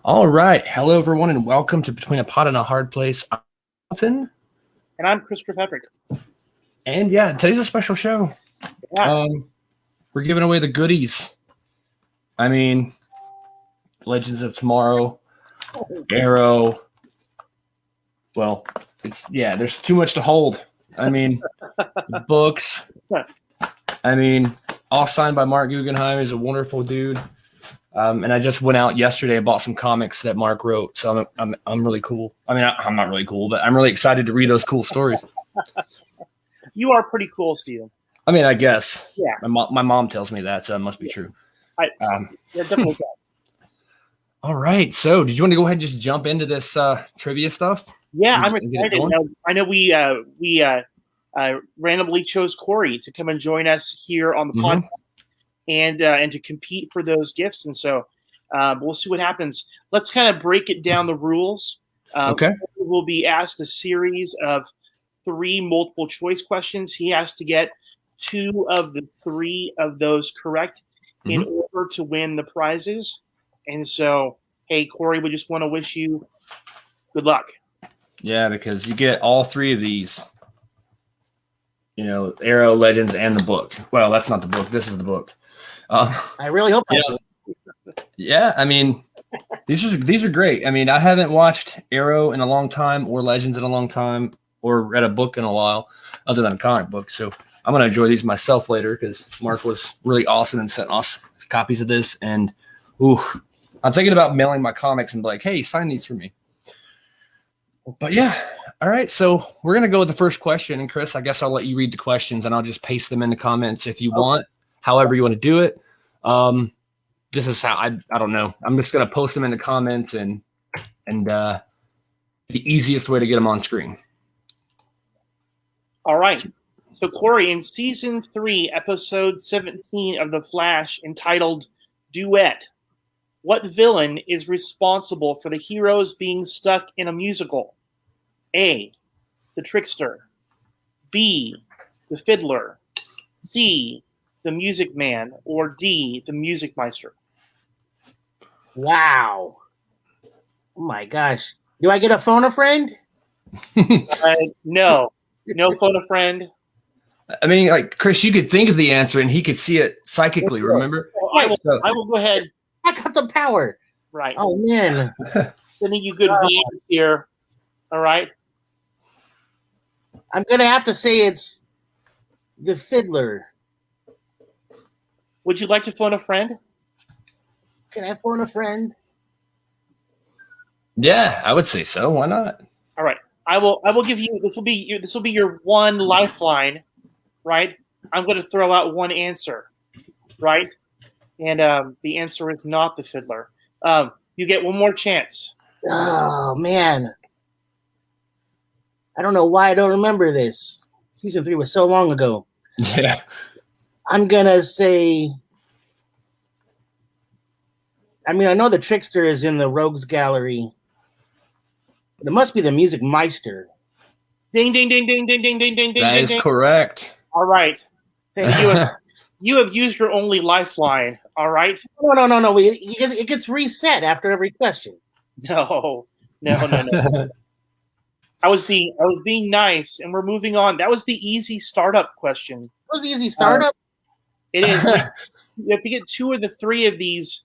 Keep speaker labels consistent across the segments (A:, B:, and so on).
A: All right. Hello, everyone, and welcome to Between a Pot and a Hard Place. I'm Jonathan.
B: And I'm Christopher Patrick.
A: And yeah, today's a special show.
B: Yeah.
A: We're giving away the goodies. I mean, Legends of Tomorrow, Arrow. Well, there's too much to hold. I mean, books. I mean, all signed by Mark Guggenheim. He's a wonderful dude. And I just went out yesterday and bought some comics that Mark wrote. So I'm really cool. I mean, I'm not really cool, but I'm really excited to read those cool stories.
B: You are pretty cool, Steven.
A: I mean, I guess.
B: Yeah.
A: My mom tells me that, so it must be true.
B: Yeah, definitely.
A: All right. So, did you want to go ahead and just jump into this trivia stuff?
B: Yeah, I'm excited. I know we randomly chose Corey to come and join us here on the podcast and to compete for those gifts. And so we'll see what happens. Let's kind of break it down the rules.
A: Okay.
B: We'll be asked a series of 3 multiple choice questions. He has to get 2 of the 3 of those correct in order to win the prizes. And so, hey, Corey, we just want to wish you good luck.
A: Yeah, because you get all 3 of these. You know, Arrow, Legends, and the book. Well, that's not the book. This is the book.
C: I really hope.
A: Yeah, I mean, these are great. I mean, I haven't watched Arrow in a long time, or Legends in a long time, or read a book in a while, other than a comic book. So I'm gonna enjoy these myself later because Mark was really awesome and sent us copies of this. And I'm thinking about mailing my comics and be like, hey, sign these for me. But yeah, all right. So we're gonna go with the first question. And Chris, I guess I'll let you read the questions and I'll just paste them in the comments if you want. However you want to do it. This is how I don't know. I'm just gonna post them in the comments and the easiest way to get them on screen.
B: All right. So Corey, in season 3, episode 17 of The Flash, entitled "Duet," what villain is responsible for the heroes being stuck in a musical? A, the Trickster. B, the Fiddler. C, the Music Man, or D, the Music Meister?
C: Wow. Oh my gosh. Do I get a phone a friend?
B: No phone a friend.
A: I mean, like, Chris, you could think of the answer and he could see it psychically, remember?
B: Well, I will go ahead.
C: I got the power.
B: Right.
C: Oh, man.
B: Sending you good vibes here. All right.
C: I'm going to have to say it's the Fiddler.
B: Would you like to phone a friend?
C: Can I phone a friend?
A: Yeah, I would say so. Why not?
B: All right. I will give you this will be your one lifeline, right? I'm going to throw out one answer, right? And the answer is not the Fiddler. You get one more chance.
C: Oh, man. I don't know why I don't remember this. Season 3 was so long ago.
A: Yeah.
C: I'm going to say... I mean, I know the Trickster is in the Rogues Gallery. But it must be the Music Meister.
B: Ding, ding, ding, ding, ding, ding, ding, ding, ding.
A: That is correct.
B: All right. You have used your only lifeline. All right.
C: No. It gets reset after every question.
B: No. I was being nice, and we're moving on. That was the easy startup question.
C: It was easy startup.
B: It is. You have to get 2 of the 3 of these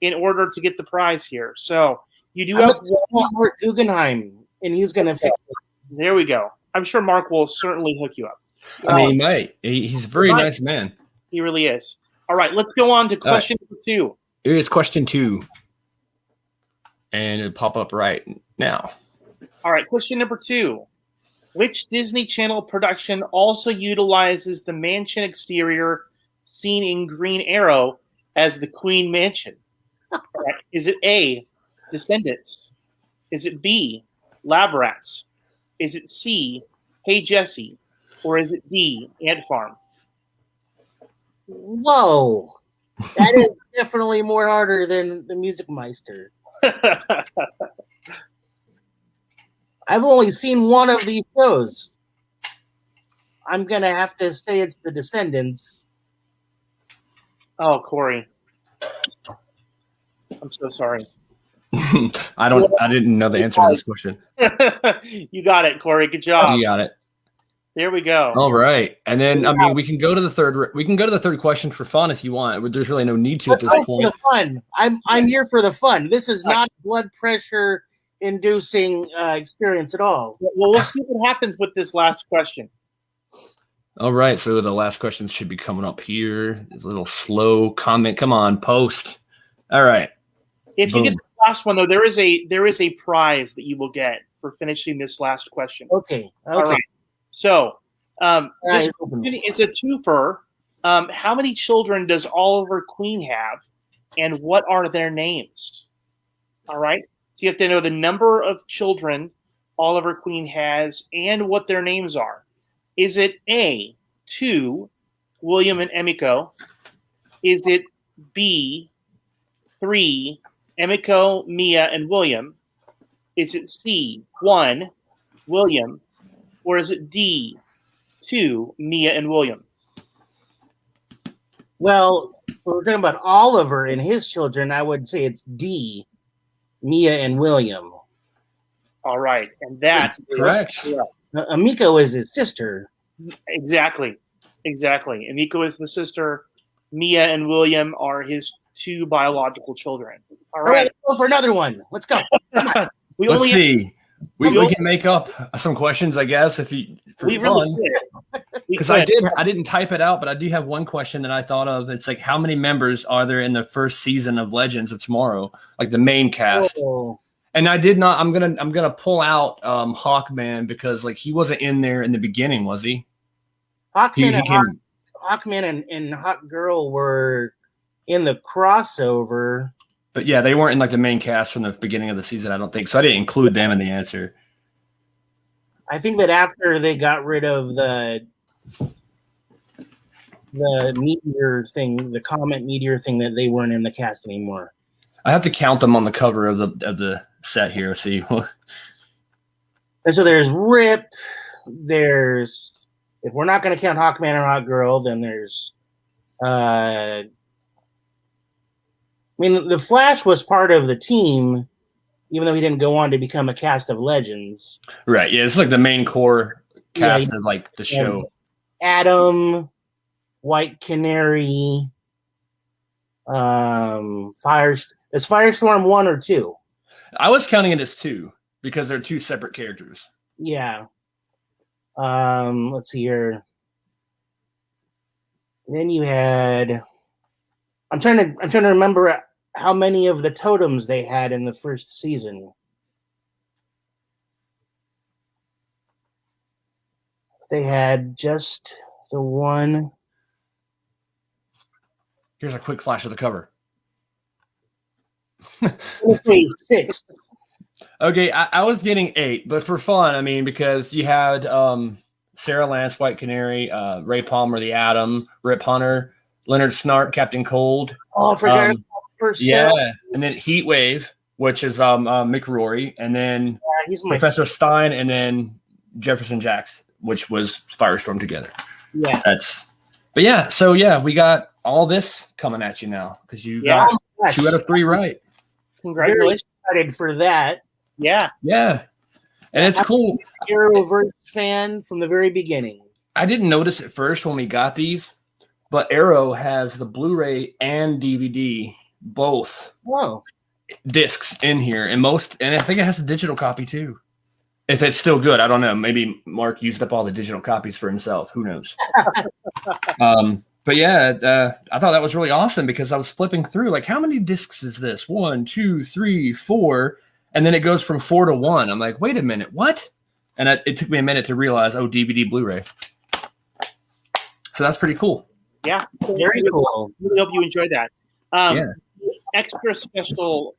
B: in order to get the prize here. So you do have
C: Mark Guggenheim, and he's going to fix it.
B: There we go. I'm sure Mark will certainly hook you up.
A: I mean, he might. He's a very nice man.
B: He really is. All right, let's go on to question number 2.
A: Here is question 2. And it'll pop up right now.
B: All right, question number 2. Which Disney Channel production also utilizes the mansion exterior seen in Green Arrow as the Queen Mansion? Right. Is it A, Descendants? Is it B, Lab Rats? Is it C, Hey Jesse? Or is it D, Ant Farm?
C: Whoa. That is definitely more harder than the Music Meister. I've only seen one of these shows. I'm going to have to say it's The Descendants.
B: Oh, Corey. I'm so sorry.
A: I didn't know the answer to this question.
B: You got it, Corey. Good job.
A: You got it.
B: There we go.
A: All right, and then I mean we can go to the third. We can go to the third question for fun if you want. There's really no need to
C: Let's
A: at this
C: go
A: point.
C: for the fun. I'm here for the fun. This is not blood pressure inducing experience at all.
B: Well, we'll see what happens with this last question.
A: All right, so the last questions should be coming up here. A little slow comment. Come on, post. All right.
B: If you get the last one though, there is a prize that you will get for finishing this last question.
C: Okay.
B: All right. So this is a twofer. How many children does Oliver Queen have, and what are their names? All right. So you have to know the number of children Oliver Queen has and what their names are. Is it A, 2, William and Emiko? Is it B, 3, Emiko, Mia, and William? Is it C, 1, William? Or is it D, 2, Mia and William?
C: Well, we're talking about Oliver and his children. I would say it's D, Mia and William.
B: All right. And that's
A: correct.
C: Emiko is his sister.
B: Exactly. Emiko is the sister. Mia and William are his 2 biological children. All right.
C: Let's go for another one. Let's go.
A: Let's see. We can make up some questions, I guess, if you for fun. Because I didn't type it out, but I do have one question that I thought of. It's like, how many members are there in the first season of Legends of Tomorrow, like the main cast?
C: Oh.
A: And I did not. I'm gonna pull out Hawkman because like he wasn't in there in the beginning, was he?
C: Hawkman and Hawk Girl were in the crossover.
A: But yeah, they weren't in like the main cast from the beginning of the season, I don't think. So I didn't include them in the answer.
C: I think that after they got rid of the meteor thing, the comet meteor thing, that they weren't in the cast anymore.
A: I have to count them on the cover of the set here. See.
C: And so there's Rip. There's, if we're not going to count Hawkman and Hawk Girl, then there's I mean, the Flash was part of the team, even though he didn't go on to become a cast of Legends.
A: Right. Yeah, it's like the main core cast of like the show.
C: Atom, White Canary, is Firestorm 1 or 2?
A: I was counting it as 2 because they're 2 separate characters.
C: Yeah. Let's see here. Then you had. I'm trying to remember how many of the totems they had in the first season. They had just the one.
A: Here's a quick flash of the cover.
C: Okay, 6.
A: Okay, I was getting 8, but for fun, I mean, because you had Sarah Lance, White Canary, Ray Palmer, the Atom, Rip Hunter, Leonard Snart, Captain Cold.
C: Oh, I forgot about first.
A: Yeah, and then Heat Wave, which is Mick Rory, and then
C: he's
A: Professor Stein, and then Jefferson Jax, which was Firestorm together.
C: Yeah,
A: but yeah, so yeah, we got all this coming at you now because you got 2 out of 3 right.
B: Congratulations!
C: Very excited for that.
A: Yeah, and it's cool.
C: Arrowverse fan from the very beginning.
A: I didn't notice at first when we got these, but Arrow has the Blu-ray and DVD both discs in here, and I think it has a digital copy too. If it's still good, I don't know. Maybe Mark used up all the digital copies for himself. Who knows? But yeah, I thought that was really awesome because I was flipping through, like, how many discs is this? 1, 2, 3, 4, and then it goes from 4 to 1. I'm like, wait a minute, what? And it took me a minute to realize, DVD, Blu-ray. So that's pretty cool.
B: Yeah,
C: very cool.
B: Really hope you enjoyed that. The extra special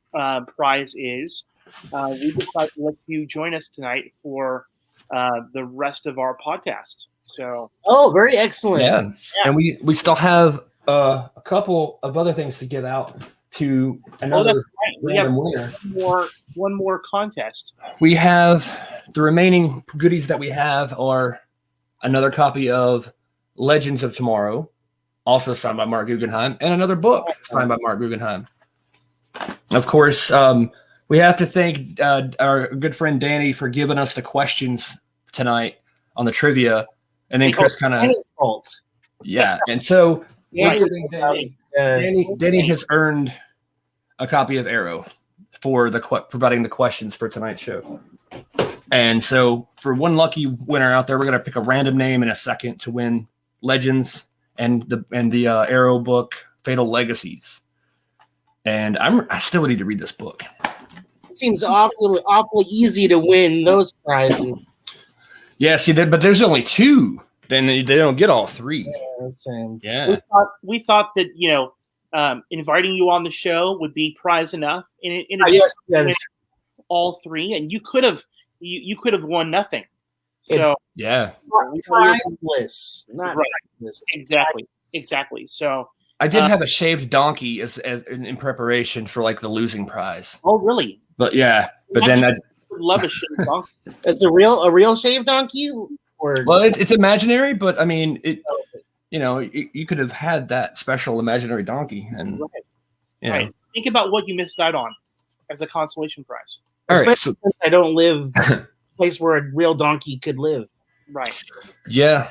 B: prize is we decided to let you join us tonight for the rest of our podcast. So,
C: very excellent.
A: Yeah. And we still have a couple of other things to give out to another random winner.
B: One more contest.
A: We have the remaining goodies that we have are another copy of Legends of Tomorrow, also signed by Mark Guggenheim, and another book signed by Mark Guggenheim. Of course, We have to thank our good friend Danny for giving us the questions tonight on the trivia, and then Chris kind of
C: Danny's fault.
A: Yeah, and so
C: Danny
A: Danny has earned a copy of Arrow for providing the questions for tonight's show. And so for one lucky winner out there, we're going to pick a random name in a second to win Legends and the Arrow book, Fatal Legacies. And I still need to read this book.
C: It seems awfully easy to win those prizes.
A: Yes, you did, but there's only 2. Then they don't get all 3.
C: Yeah, that's right.
A: Yeah.
B: We thought that, inviting you on the show would be prize enough. All 3, and you could have won nothing. So
A: yeah,
C: prizeless, not
B: right.
C: Prizeless.
B: Exactly. So
A: I did have a shaved donkey as in preparation for like the losing prize.
B: Oh, really?
A: But then I
B: would love a shaved donkey.
C: It's a real shaved donkey.
A: Well, it's imaginary, but I mean, you could have had that special imaginary donkey, and
B: right. Think about what you missed out on as a consolation prize.
A: All right,
C: so I don't live a place where a real donkey could live.
B: Right.
A: Yeah.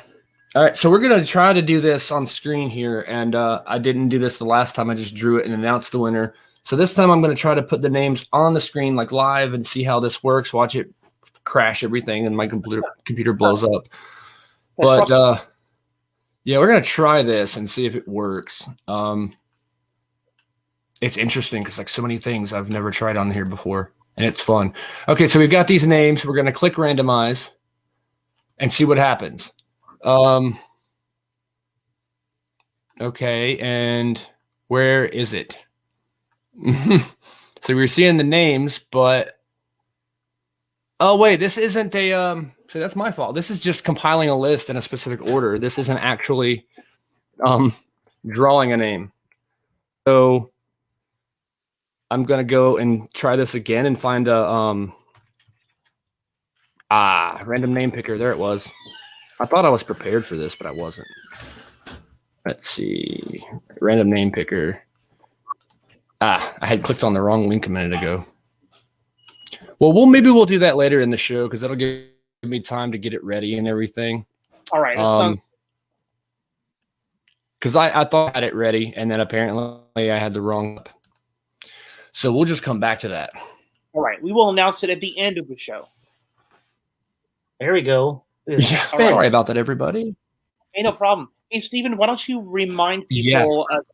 A: All right, so we're gonna try to do this on screen here, and I didn't do this the last time. I just drew it and announced the winner. So this time I'm gonna try to put the names on the screen like live and see how this works. Watch it crash everything and my computer blows up. But we're gonna try this and see if it works. It's interesting because like so many things I've never tried on here before, and it's fun. Okay, so we've got these names. We're gonna click randomize and see what happens. Okay, and where is it? So we're seeing the names, but oh wait, this isn't a so that's my fault. This is just compiling a list in a specific order. This isn't actually drawing a name. So I'm gonna go and try this again and find a random name picker. There it was. I thought I was prepared for this, but I wasn't. Let's see. Random name picker. I had clicked on the wrong link a minute ago. Well, maybe we'll do that later in the show because that'll give me time to get it ready and everything.
B: All right.
A: Because I thought I had it ready, and then apparently I had the wrong. So we'll just come back to that.
B: All right. We will announce it at the end of the show.
C: There we go.
A: Sorry about that, everybody.
B: Hey, no problem. Hey, Stephen, why don't you remind people of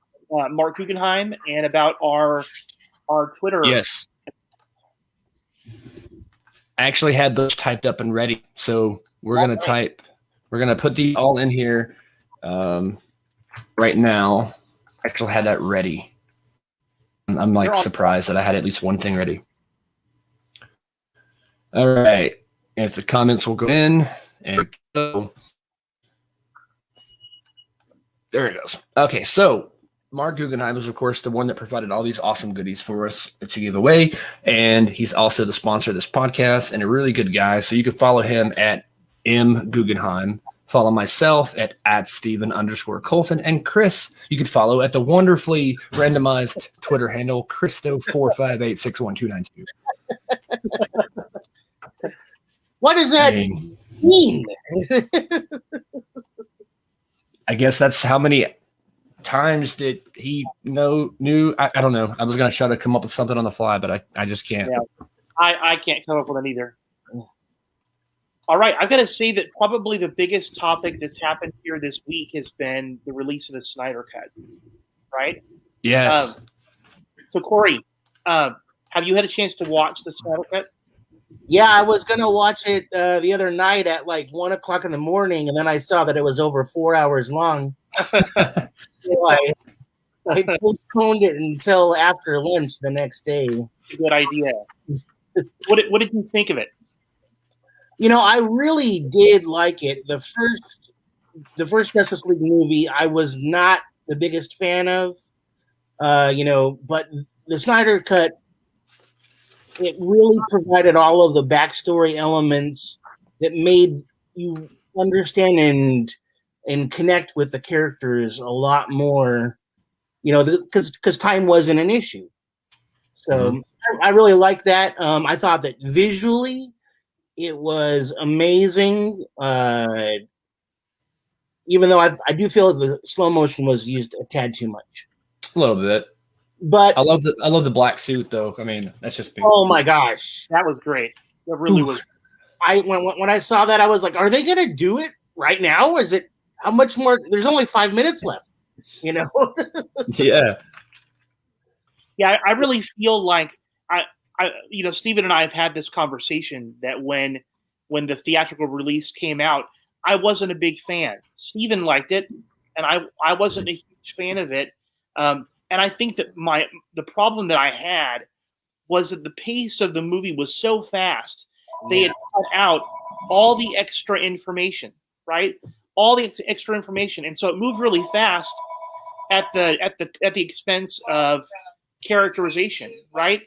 B: Mark Guggenheim and about our Twitter?
A: Yes. I actually had those typed up and ready. So we're going to put these all in here right now. I actually had that ready. I'm like surprised that I had at least one thing ready. All right. And if the comments will go in and go. There it goes. Okay. So Mark Guggenheim is, of course, the one that provided all these awesome goodies for us to give away. And he's also the sponsor of this podcast and a really good guy. So you can follow him at M Guggenheim. Follow myself at Steven_Colton. And Chris, you can follow at the wonderfully randomized Twitter handle, Christo458619292.
C: What does that mean?
A: I guess that's how many times did he knew. I don't know. I was going to try to come up with something on the fly, but I just can't.
B: Yeah, I can't come up with it either. All right. I've got to say that probably the biggest topic that's happened here this week has been the release of the Snyder Cut, right?
A: Yes.
B: So, Corey, have you had a chance to watch the Snyder Cut?
C: Yeah, I was going to watch it the other night at like 1 o'clock in the morning, and then I saw that it was over 4 hours long. So I postponed it until after lunch the next day.
B: Good idea. What did you think of it?
C: I really did like it. The first Justice League movie, I was not the biggest fan of, but the Snyder Cut, it really provided all of the backstory elements that made you understand and connect with the characters a lot more, because time wasn't an issue. So I really like that. I thought that visually it was amazing. Even though I do feel like the slow motion was used a tad too much.
A: A little bit.
C: But
A: I love the black suit though. I mean, that's just big.
C: Oh my gosh,
B: that was great. That really was.
C: When I saw that, I was like, "Are they going to do it right now? Or is it how much more? There's only 5 minutes left." You know?
A: Yeah.
B: Yeah, I really feel like Steven and I have had this conversation that when the theatrical release came out, I wasn't a big fan. Steven liked it, and I wasn't a huge fan of it. And I think that the problem that I had was that the pace of the movie was so fast. They had cut out all the extra information, right? All the extra information, and so it moved really fast at the expense of characterization, right?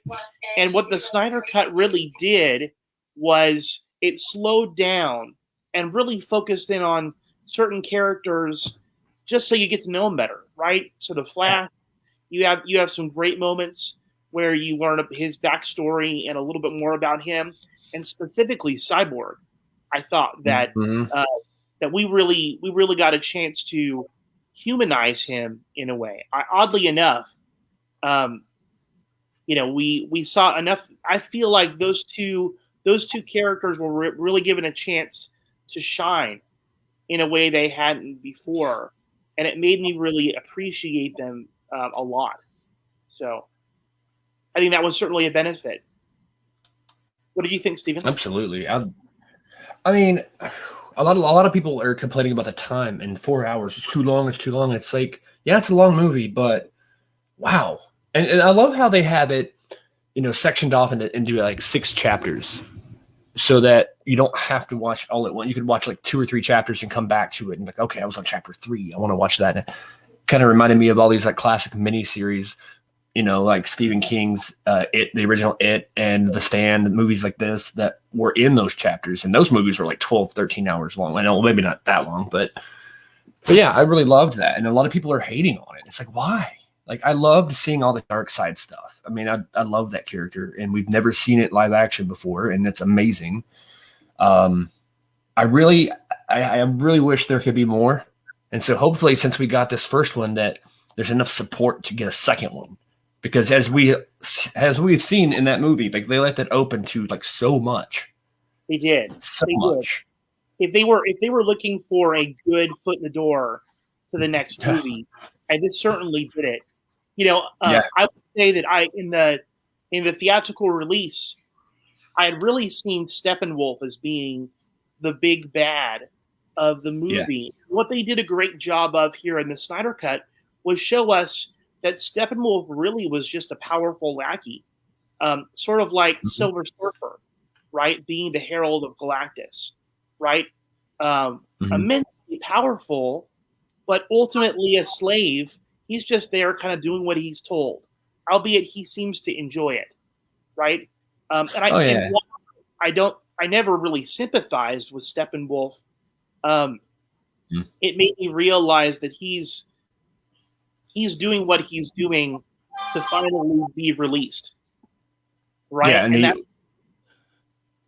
B: And what the Snyder Cut really did was it slowed down and really focused in on certain characters just so you get to know them better, right? So the Flash, you have some great moments where you learn his backstory and a little bit more about him, and specifically Cyborg. I thought that that we really got a chance to humanize him in a way. Oddly enough, we saw enough. I feel like those two characters were really given a chance to shine in a way they hadn't before, and it made me really appreciate them a lot. So I think that was certainly a benefit. What did you think, Stephen?
A: Absolutely. I mean, a lot of people are complaining about the time, and 4 hours is too long. It's too long. It's like, yeah, it's a long movie, but wow. And I love how they have it, sectioned off into like 6 chapters, so that you don't have to watch all at once. You could watch like 2 or 3 chapters and come back to it and like, okay, I was on chapter 3. I want to watch that. And it kind of reminded me of all these like classic miniseries, like Stephen King's It, the original It, and The Stand, movies like this that were in those chapters. And those movies were like 12, 13 hours long. I know maybe not that long, but yeah, I really loved that. And a lot of people are hating on it. It's like, why? Like, I loved seeing all the dark side stuff. I mean, I love that character, and we've never seen it live action before, and it's amazing. I really wish there could be more. And so hopefully, since we got this first one, that there's enough support to get a second one. Because as we've seen in that movie, like they left it open to like so much.
B: They did
A: so
B: they
A: much.
B: Did. If they were looking for a good foot in the door to the next movie, and this certainly did it. I would say that in the theatrical release, I had really seen Steppenwolf as being the big bad of the movie. Yeah. What they did a great job of here in the Snyder Cut was show us that Steppenwolf really was just a powerful lackey, sort of like Silver Surfer, right? Being the herald of Galactus, right? Immensely powerful, but ultimately a slave. He's just there kind of doing what he's told, albeit he seems to enjoy it, right? I never really sympathized with Steppenwolf. It made me realize that he's doing what he's doing to finally be released, right?
A: Yeah,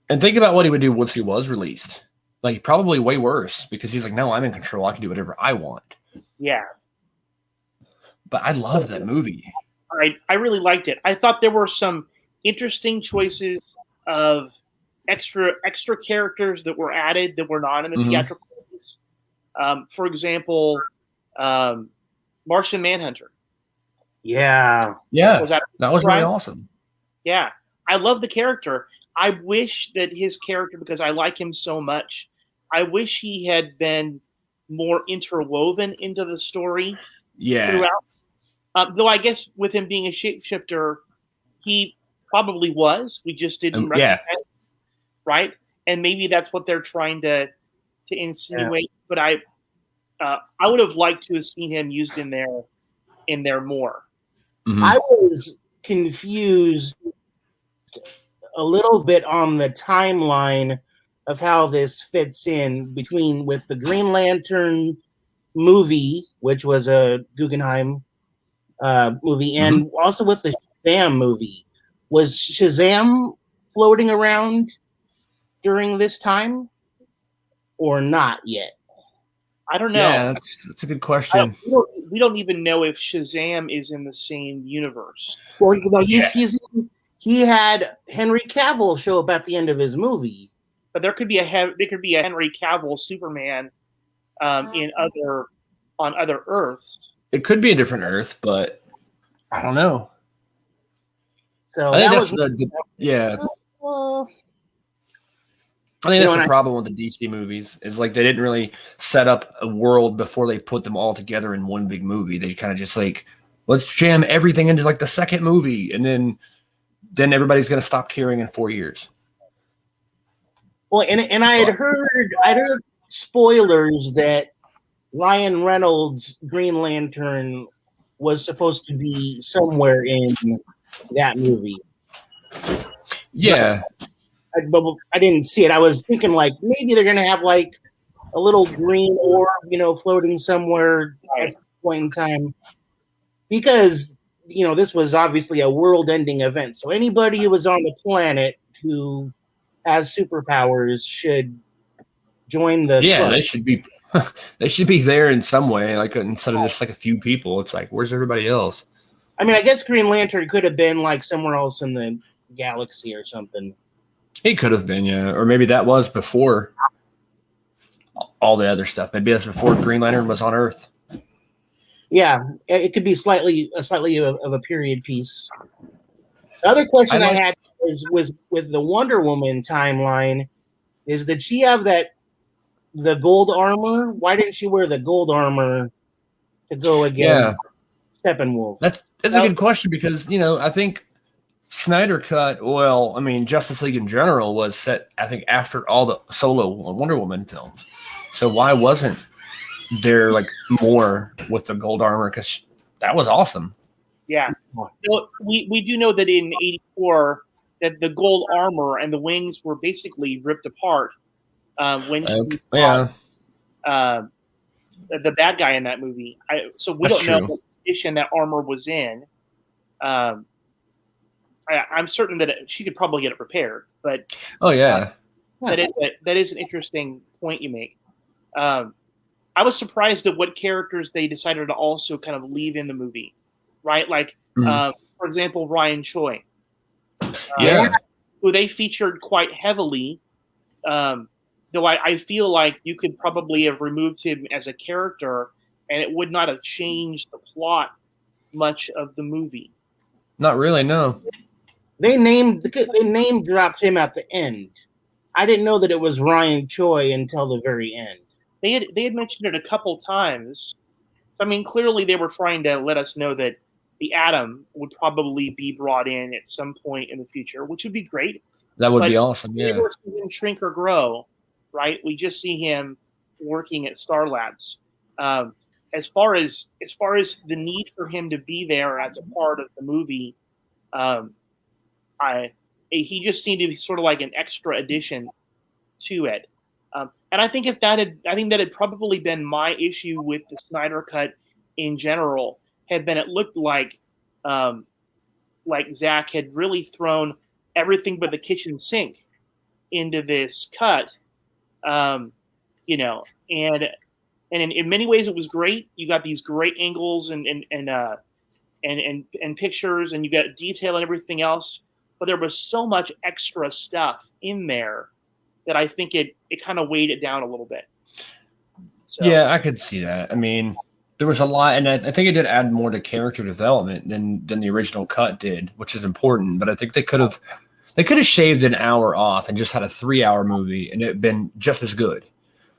A: and think about what he would do once he was released. Like, probably way worse, because he's like, no, I'm in control. I can do whatever I want.
B: Yeah.
A: But I love that movie.
B: I really liked it. I thought there were some interesting choices of extra characters that were added that were not in the theatrical release. For example, Martian Manhunter.
C: Yeah.
A: That was really awesome.
B: Yeah. I love the character. I wish that his character, because I like him so much, I wish he had been more interwoven into the story throughout. Though I guess with him being a shapeshifter, he probably was. We just didn't recognize it, right? And maybe that's what they're trying to insinuate. But I would have liked to have seen him used in there more.
C: I was confused a little bit on the timeline of how this fits in with the Green Lantern movie, which was a Guggenheim movie, and also with the Shazam movie. Was Shazam floating around during this time or not yet?
B: I don't know.
A: Yeah, that's a good question.
B: We don't even know if Shazam is in the same universe.
C: Well, he had Henry Cavill show up at the end of his movie.
B: But there could be a Henry Cavill Superman on other Earths.
A: It could be a different Earth, but I don't know.
C: So
A: I think
C: that
A: that's
C: was
A: yeah.
C: uh,
A: I think that's the
C: and
A: problem with the DC movies is like they didn't really set up a world before they put them all together in one big movie. They kind of just like, let's jam everything into like the second movie, and then everybody's gonna stop caring in 4 years.
C: Well, and I'd heard spoilers that Ryan Reynolds' Green Lantern was supposed to be somewhere in that movie.
A: Yeah.
C: But I didn't see it. I was thinking like maybe they're gonna have like a little green orb, floating somewhere at some point in time, because this was obviously a world-ending event. So anybody who was on the planet who has superpowers should join the club.
A: They should be they should be there in some way, like instead of just like a few people. It's like, where's everybody else?
C: I mean, I guess Green Lantern could have been like somewhere else in the galaxy or something.
A: He could have been, yeah. Or maybe that was before all the other stuff. Maybe that's before Green Lantern was on Earth.
C: Yeah, it could be slightly of a period piece. The other question I had was with the Wonder Woman timeline, is did she have the gold armor? Why didn't she wear the gold armor to go against Steppenwolf?
A: That's a good question because, I think Snyder Cut, Justice League in general was set, I think, after all the solo Wonder Woman films. So why wasn't there like more with the gold armor? Because that was awesome.
B: Yeah. We do know that in '84 that the gold armor and the wings were basically ripped apart when she fought, the bad guy in that movie. So we don't know what condition that armor was in. I'm certain that she could probably get it repaired, but that is an interesting point you make. I was surprised at what characters they decided to also kind of leave in the movie, right? Like, for example, Ryan Choi, who they featured quite heavily. Though I feel like you could probably have removed him as a character, and it would not have changed the plot much of the movie.
A: Not really, no.
C: They name dropped him at the end. I didn't know that it was Ryan Choi until the very end.
B: They had mentioned it a couple times. So I mean, clearly they were trying to let us know that the Atom would probably be brought in at some point in the future, which would be great.
A: That would be awesome. Yeah.
B: We never see him shrink or grow, right? We just see him working at Star Labs. As far as the need for him to be there as a part of the movie, he just seemed to be sort of like an extra addition to it. And I think that had probably been my issue with the Snyder Cut in general, had been it looked like Zach had really thrown everything but the kitchen sink into this cut, and in many ways it was great. You got these great angles and pictures, and you got detail and everything else, but there was so much extra stuff in there that I think it kind of weighed it down a little bit. So. Yeah,
A: I could see that. I mean, there was a lot, and I think it did add more to character development than the original cut did, which is important. But I think they could have shaved an hour off and just had a 3-hour movie, and it'd been just as good.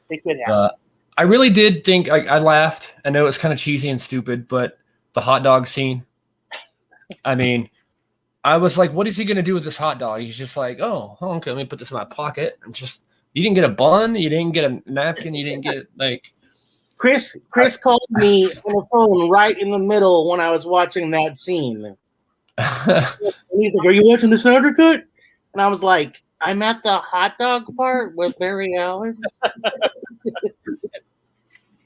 B: They could have.
A: I really did think I laughed. I know it's kind of cheesy and stupid, but the hot dog scene. I mean, I was like, what is he going to do with this hot dog? He's just like, oh, okay, let me put this in my pocket. And just, you didn't get a bun, you didn't get a napkin, you didn't get like.
C: Chris called me on the phone right in the middle when I was watching that scene. And he's like, are you watching the Snyder Cut? And I was like, I'm at the hot dog part with Barry Allen.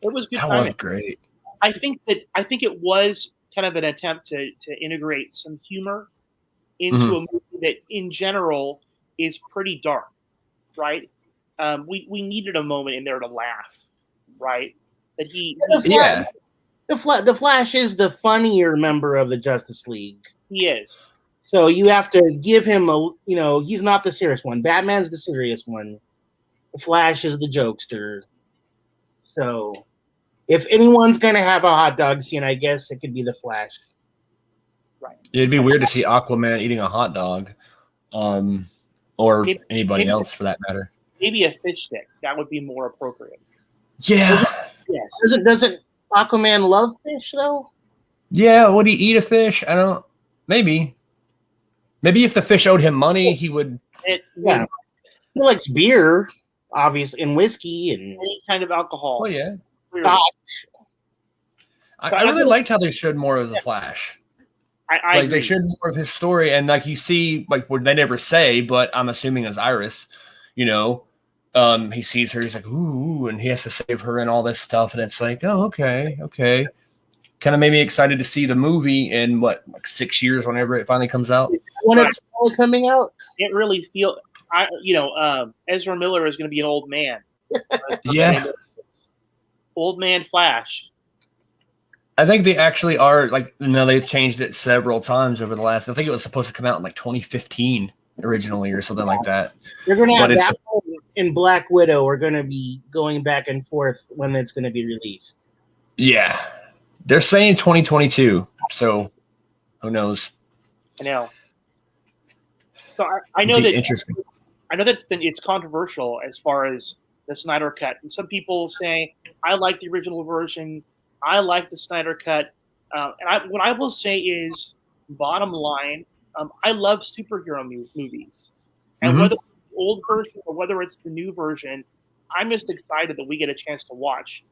B: It was good.
A: That was great.
B: I think it was kind of an attempt to integrate some humor into a movie that, in general, is pretty dark, right? We needed a moment in there to laugh, right? That
C: The Flash is the funnier member of the Justice League.
B: he is.
C: So you have to give him he's not the serious one. Batman's the serious one. The Flash is the jokester. So if anyone's going to have a hot dog scene, I guess it could be the Flash.
B: Right.
A: It'd be weird to see Aquaman eating a hot dog, or anybody else for that matter.
B: Maybe a fish stick. That would be more appropriate.
A: Yeah.
C: Yes. Doesn't Aquaman love fish though?
A: Yeah. Would he eat a fish? I don't. Maybe. Maybe if the fish owed him money, he would.
C: Yeah. He likes beer, obviously, and whiskey and
B: any kind of alcohol.
A: Oh yeah.
C: Scotch.
A: I really liked how they showed more of the Flash.
B: I
A: they showed more of his story, and like you see, like what they never say, but I'm assuming as Iris, he sees her, he's like, ooh, and he has to save her and all this stuff, and it's like, oh, okay. Kind of made me excited to see the movie in 6 years, whenever it finally comes out.
C: When it's finally coming out,
B: it really feels. Ezra Miller is going to be an old man.
A: Yeah,
B: old man Flash.
A: I think they actually are they've changed it several times over the last. I think it was supposed to come out in 2015 originally or something like that.
C: They're going to have that in Black Widow. We're going to be going back and forth when it's going to be released.
A: Yeah, they're saying 2022. So who knows?
B: I know. So I know that
A: interesting.
B: I know that it's controversial as far as the Snyder Cut. And some people say I like the original version. I like the Snyder Cut. What I will say is, bottom line, I love superhero movies. And whether it's the old version or whether it's the new version, I'm just excited that we get a chance to watch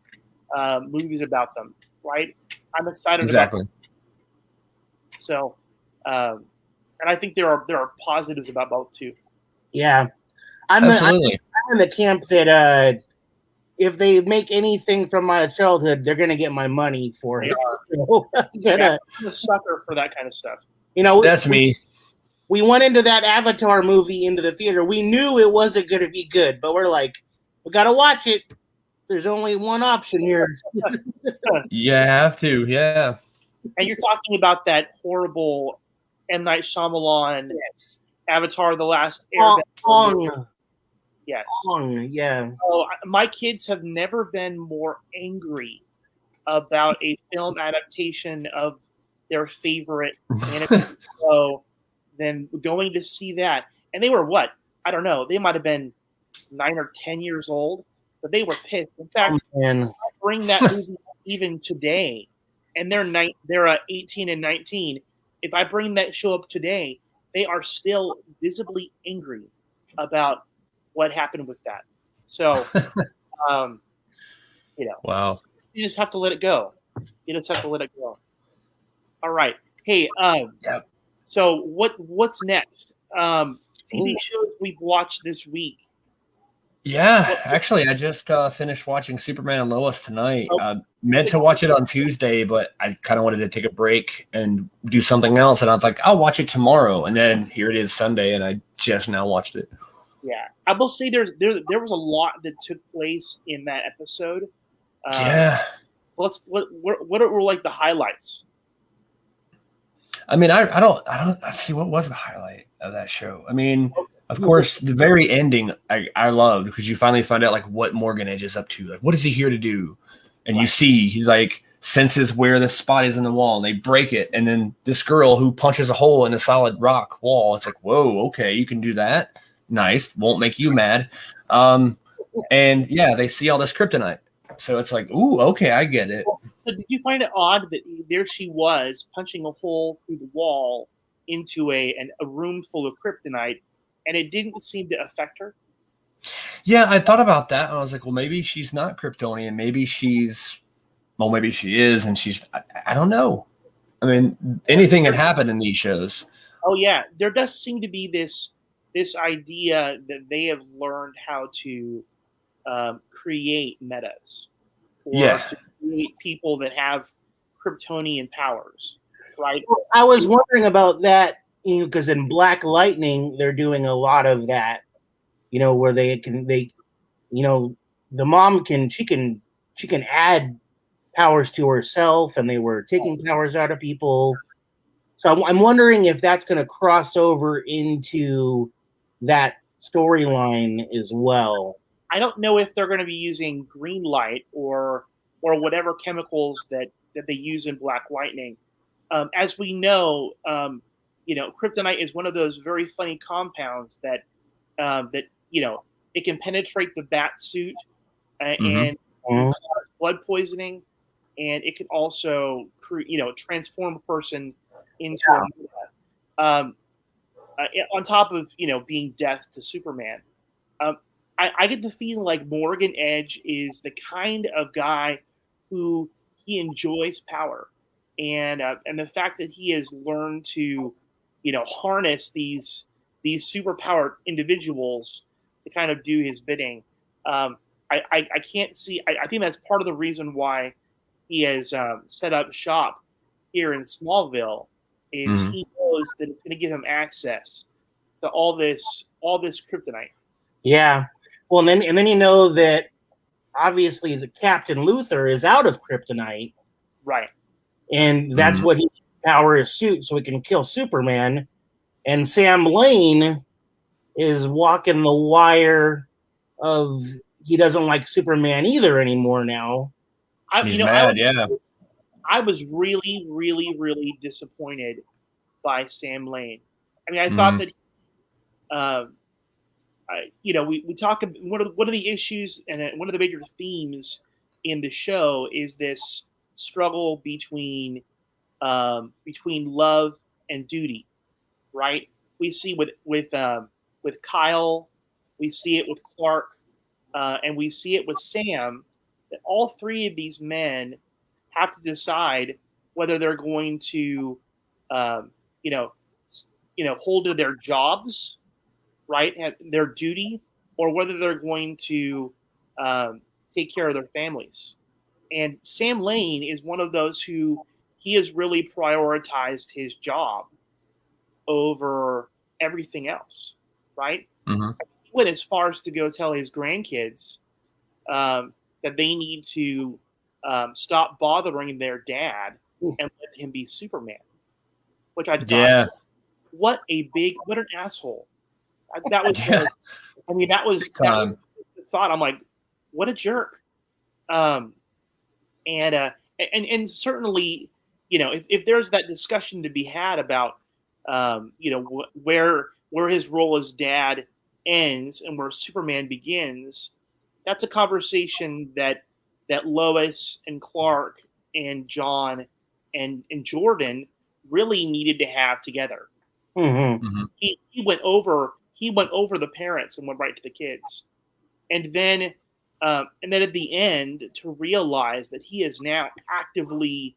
B: movies about them, right? I'm excited about them. So, and I think there are positives about both too.
C: Yeah. I'm in the camp that if they make anything from my childhood, they're going to get my money for it. So
B: I'm a sucker for that kind of stuff.
A: That's me.
C: We went into that Avatar movie into the theater. We knew it wasn't going to be good, but we're like, we got to watch it. There's only one option here.
A: You have to, yeah.
B: And you're talking about that horrible M. Night Shyamalan Avatar: The Last Airbender. Yes.
C: Yeah.
B: So my kids have never been more angry about a film adaptation of their favorite animated show than going to see that. And they were what? I don't know. They might have been 9 or 10 years old, but they were pissed. In fact, I bring that movie even today, and they're 18 and 19. If I bring that show up today, they are still visibly angry about what happened with that. So,
A: wow.
B: You just have to let it go. All right. Hey, so what's next? TV shows we've watched this week.
A: Yeah, actually, I just finished watching Superman and Lois tonight. Meant to watch it on Tuesday, but I kind of wanted to take a break and do something else. And I was like, I'll watch it tomorrow. And then here it is Sunday, and I just now watched it.
B: Yeah, I will say there was a lot that took place in that episode.
A: Yeah.
B: So what were like the highlights?
A: I mean, I don't see what was the highlight of that show. I mean, of course, the very ending I loved because you finally find out like what Morgan Edge is up to. Like, what is he here to do? And you see he like senses where the spot is in the wall, and they break it. And then this girl who punches a hole in a solid rock wall. It's like, whoa, okay, you can do that. Nice, won't make you mad. And yeah, they see all this kryptonite. So it's like, ooh, okay, I get it.
B: So did you find it odd that there she was punching a hole through the wall into a room full of kryptonite, and it didn't seem to affect her?
A: Yeah, I thought about that, and I was like, well, maybe she's not Kryptonian. Maybe she is, and she's, I don't know. I mean, anything can happen in these shows.
B: Oh, yeah. There does seem to be this idea that they have learned how to create metas. Or to create people that have Kryptonian powers, right?
C: I was wondering about that because in Black Lightning they're doing a lot of that, where the mom can add powers to herself, and they were taking powers out of people. So I'm wondering if that's going to cross over into that storyline as well.
B: I don't know if they're going to be using green light or whatever chemicals that they use in Black Lightning. As we know, kryptonite is one of those very funny compounds that it can penetrate the bat suit and cause blood poisoning, and it can also transform a person into on top of being death to Superman. I get the feeling like Morgan Edge is the kind of guy who he enjoys power, and the fact that he has learned to harness these superpowered individuals to kind of do his bidding. I can't see. I think that's part of the reason why he has set up shop here in Smallville. Is he knows that it's going to give him access to all this kryptonite.
C: Yeah. Well, and then that obviously the Captain Luthor is out of kryptonite,
B: right?
C: And that's what he power his suit so he can kill Superman. And Sam Lane is walking the wire of he doesn't like Superman either anymore now.
A: He's mad,
B: I was really, really, really disappointed by Sam Lane. I mean, I thought that, we talk. One of the issues and one of the major themes in the show is this struggle between love and duty, right? We see with Kyle, we see it with Clark, and we see it with Sam. That all three of these men have to decide whether they're going to, hold to their jobs, right, their duty, or whether they're going to take care of their families. And Sam Lane is one of those who he has really prioritized his job over everything else, right? He went as far as to go tell his grandkids that they need to stop bothering their dad and let him be Superman. Which I thought, what an asshole. That was, that was the thought. I'm like, what a jerk. And certainly, if there's that discussion to be had about, where his role as dad ends and where Superman begins, that's a conversation that Lois and Clark and John and Jordan really needed to have together. He went over the parents and went right to the kids, and then at the end to realize that he is now actively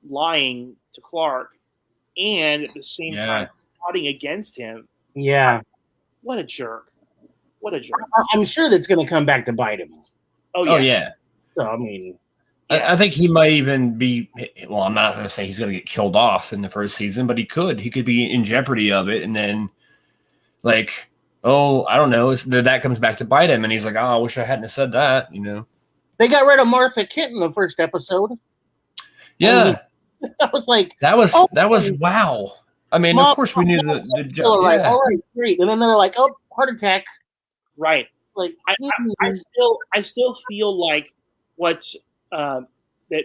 B: lying to Clark and at the same time plotting against him.
C: Yeah,
B: what a jerk! What a jerk!
C: I'm sure that's going to come back to bite him.
A: Oh yeah.
C: So I mean,
A: I think he might even be. Well, I'm not going to say he's going to get killed off in the first season, but he could. He could be in jeopardy of it, and then, I don't know. That comes back to bite him, and he's like, "Oh, I wish I hadn't have said that."
C: They got rid of Martha Kent in the first episode.
A: Yeah,
C: I was like,
A: that was wow. I mean, Mom, of course we knew the
C: joke. Right, all right, great. And then they're like, "Oh, heart attack."
B: Right. Like I still feel like what's that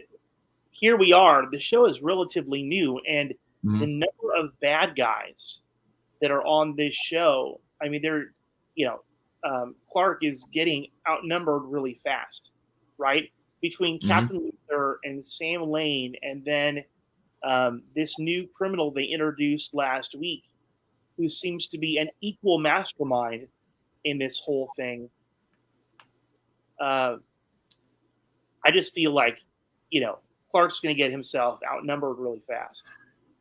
B: here we are. The show is relatively new, and the number of bad guys that are on this show. I mean, they're Clark is getting outnumbered really fast, right? Between Captain Luthor and Sam Lane, and then this new criminal they introduced last week, who seems to be an equal mastermind in this whole thing. I just feel like, Clark's going to get himself outnumbered really fast.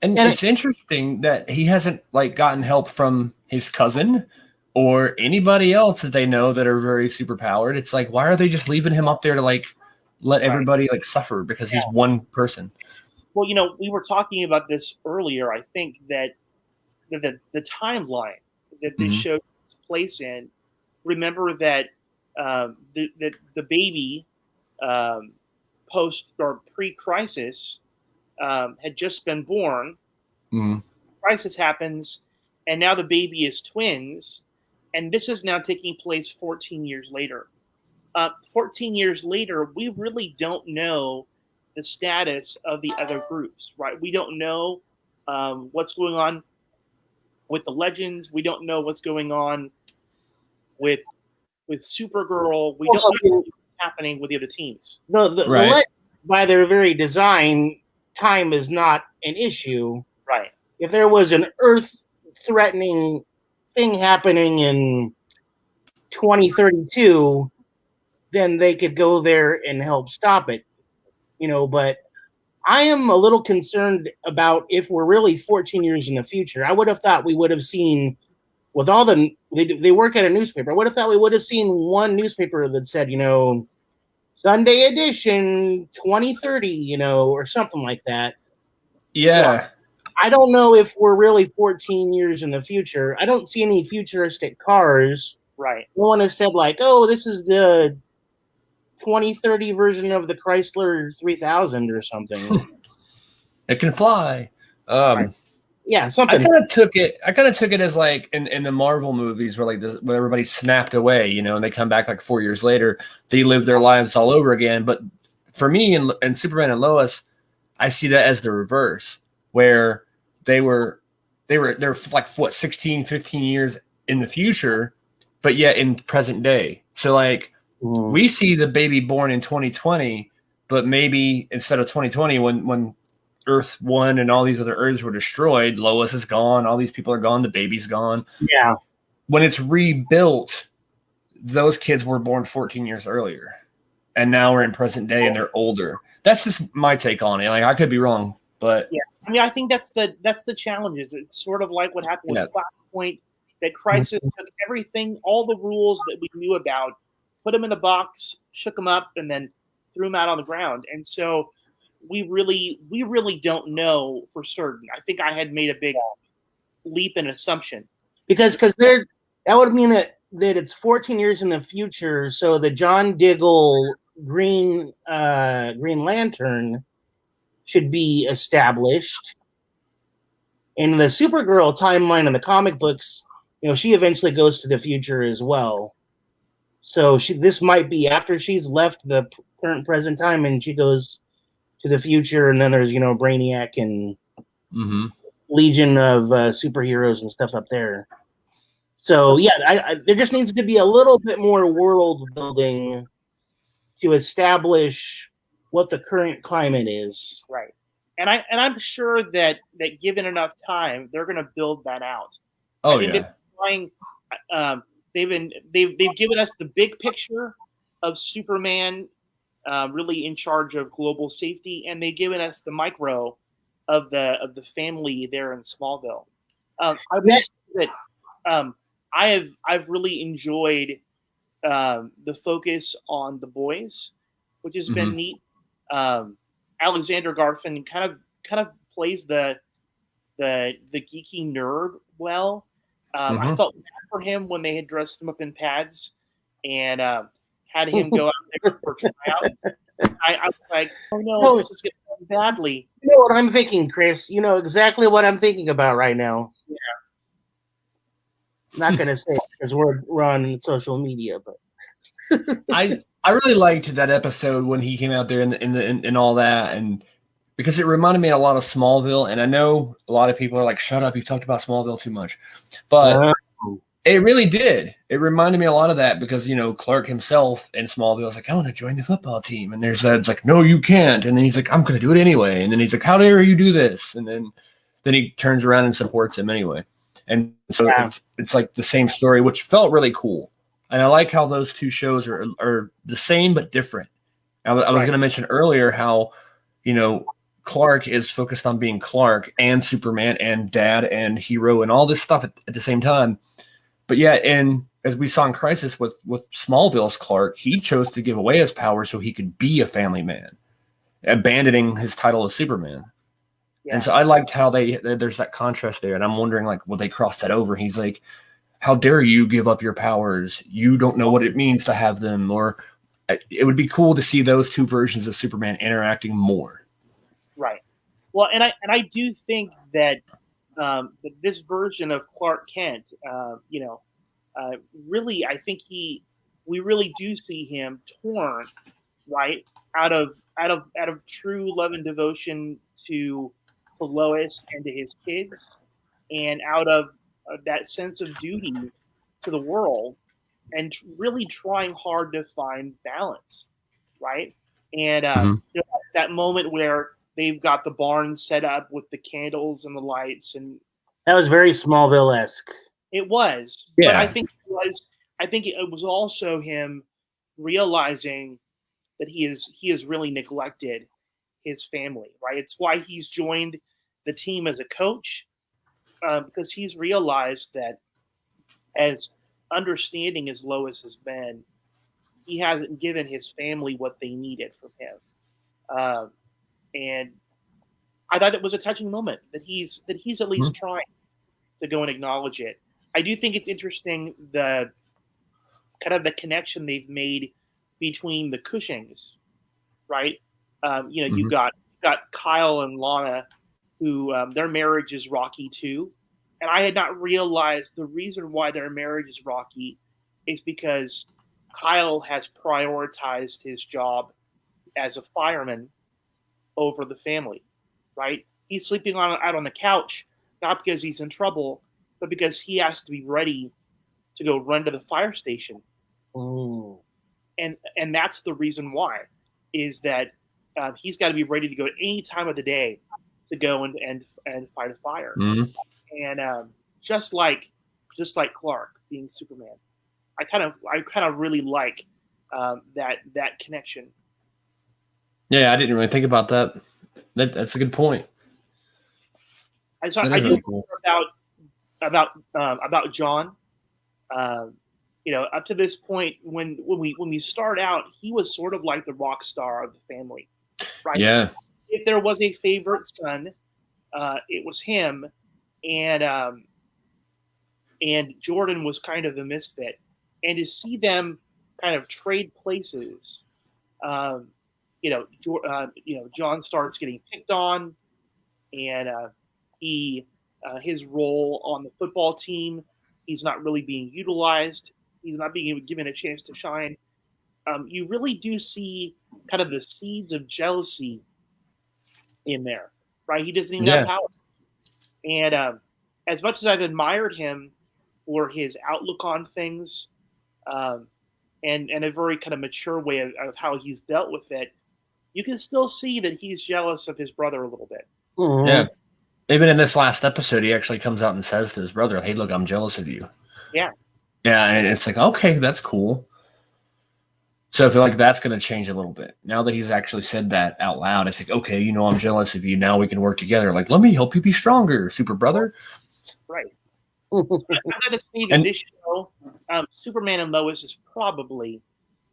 A: And it's interesting that he hasn't gotten help from his cousin or anybody else that they know that are very super powered. It's like, why are they just leaving him up there to let everybody suffer because he's one person?
B: Well, we were talking about this earlier. I think that the timeline that this show takes place in. Remember that the baby post or pre-crisis had just been born. Crisis happens, and now the baby is twins, and this is now taking place 14 years later. 14 years later, we really don't know the status of the other groups, right? We don't know what's going on with the Legends. We don't know what's going on with Supergirl. We don't know what's happening with the other teams.
C: The by their very design, time is not an issue.
B: Right.
C: If there was an Earth-threatening thing happening in 2032, then they could go there and help stop it. But I am a little concerned about if we're really 14 years in the future. I would have thought we would have seen, with all they work at a newspaper, I would have thought we would have seen one newspaper that said, Sunday edition 2030, or something like that.
A: Yeah.
C: Well, I don't know if we're really 14 years in the future. I don't see any futuristic cars.
B: Right.
C: No one has said oh, this is the 2030 version of the Chrysler 3000 or something.
A: It can fly.
C: Yeah, something.
A: I kind of took it as like in the Marvel movies where where everybody snapped away, and they come back 4 years later, they live their lives all over again. But for me and Superman and Lois, I see that as the reverse, where they're 16, 15 years in the future, but yet in present day. So we see the baby born in 2020, but maybe instead of 2020, when Earth 1 and all these other Earths were destroyed, Lois is gone, all these people are gone, the baby's gone.
C: Yeah.
A: When it's rebuilt, those kids were born 14 years earlier, and now we're in present day and they're older. That's just my take on it. I could be wrong, but
B: yeah, I think that's the challenges. It's sort of like what happened with Flashpoint. That Crisis took everything, all the rules that we knew about, put them in a box, shook them up, and then threw them out on the ground. And so we really don't know for certain. I think I had made a big leap in assumption
C: because that would mean that it's 14 years in the future. So the John Diggle Green Lantern should be established. In the Supergirl timeline in the comic books, she eventually goes to the future as well. So this might be after she's left the current present time and she goes to the future, and then there's Brainiac and Legion of superheroes and stuff up there. So yeah, there just needs to be a little bit more world building to establish what the current climate is.
B: Right. And I'm sure that given enough time, they're going to build that out.
A: Oh yeah.
B: They've given us the big picture of Superman, really in charge of global safety, and they've given us the micro of the family there in Smallville. I would say that I've really enjoyed the focus on the boys, which has been neat. Alexander Garfin kind of plays the geeky nerd well. I felt bad for him when they had dressed him up in pads and had him go out there for tryout. I was like, oh no, this is going to end badly.
C: You know what I'm thinking, Chris? You know exactly what I'm thinking about right now.
B: Yeah.
C: I'm not going to say it because we're on social media, but
A: I really liked that episode when he came out there and all that, and because it reminded me a lot of Smallville. And I know a lot of people are like, "Shut up, you talked about Smallville too much," but it really did. It reminded me a lot of that because Clark himself in Smallville is like, "I want to join the football team," and there's that. It's like, "No, you can't," and then he's like, "I'm going to do it anyway," and then he's like, "How dare you do this?" And then he turns around and supports him anyway. And so it's like the same story, which felt really cool. And I like how those two shows are the same but different. I was going to mention earlier how, Clark is focused on being Clark and Superman and dad and hero and all this stuff at the same time. But yeah, and as we saw in Crisis with Smallville's Clark, he chose to give away his power so he could be a family man, abandoning his title of Superman. And so I liked how there's that contrast there. And I'm wondering, like, will they cross that over? He's like, how dare you give up your powers? You don't know what it means to have them. Or it would be cool to see those two versions of Superman interacting more.
B: Right. Well, and I do think that this version of Clark Kent, really, I think we really do see him torn, right, out of true love and devotion to Lois and to his kids, and out of that sense of duty to the world, and really trying hard to find balance, right? And that moment where they've got the barn set up with the candles and the lights, and
C: that was very Smallville-esque.
B: It was,
A: yeah.
B: But I think it was also him realizing that he has really neglected his family, right? It's why he's joined the team as a coach, because he's realized that, as understanding as Lois has been, he hasn't given his family what they needed from him. And I thought it was a touching moment that he's at least trying to go and acknowledge it. I do think it's interesting the kind of the connection they've made between the Cushings, right? You've got Kyle and Lana, who their marriage is rocky too, and I had not realized the reason why their marriage is rocky is because Kyle has prioritized his job as a fireman over the family, right? He's sleeping out on the couch, not because he's in trouble, but because he has to be ready to go run to the fire station.
C: Ooh.
B: And that's the reason why, is that he's got to be ready to go at any time of the day to go and fight a fire. And just like Clark being Superman, I kind of really like that connection.
A: Yeah, I didn't really think about that. That's a good point.
B: I do cool. about John. Up to this point, when we start out, he was sort of like the rock star of the family, right?
A: Yeah.
B: If there was a favorite son, it was him, and Jordan was kind of the misfit. And to see them kind of trade places, John starts getting picked on, and his role on the football team, he's not really being utilized. He's not being given a chance to shine. You really do see kind of the seeds of jealousy in there, right? He doesn't even have power. And as much as I've admired him for his outlook on things, and a very kind of mature way of how he's dealt with it, you can still see that he's jealous of his brother a little bit.
C: Mm-hmm.
A: Yeah. Even in this last episode, he actually comes out and says to his brother, "Hey, look, I'm jealous of you."
B: Yeah.
A: Yeah, and it's like, okay, that's cool. So I feel like that's going to change a little bit. Now that he's actually said that out loud, it's like, okay, I'm jealous of you. Now we can work together. Like, let me help you be stronger, super brother.
B: Right. I got to say that this show, Superman and Lois, is probably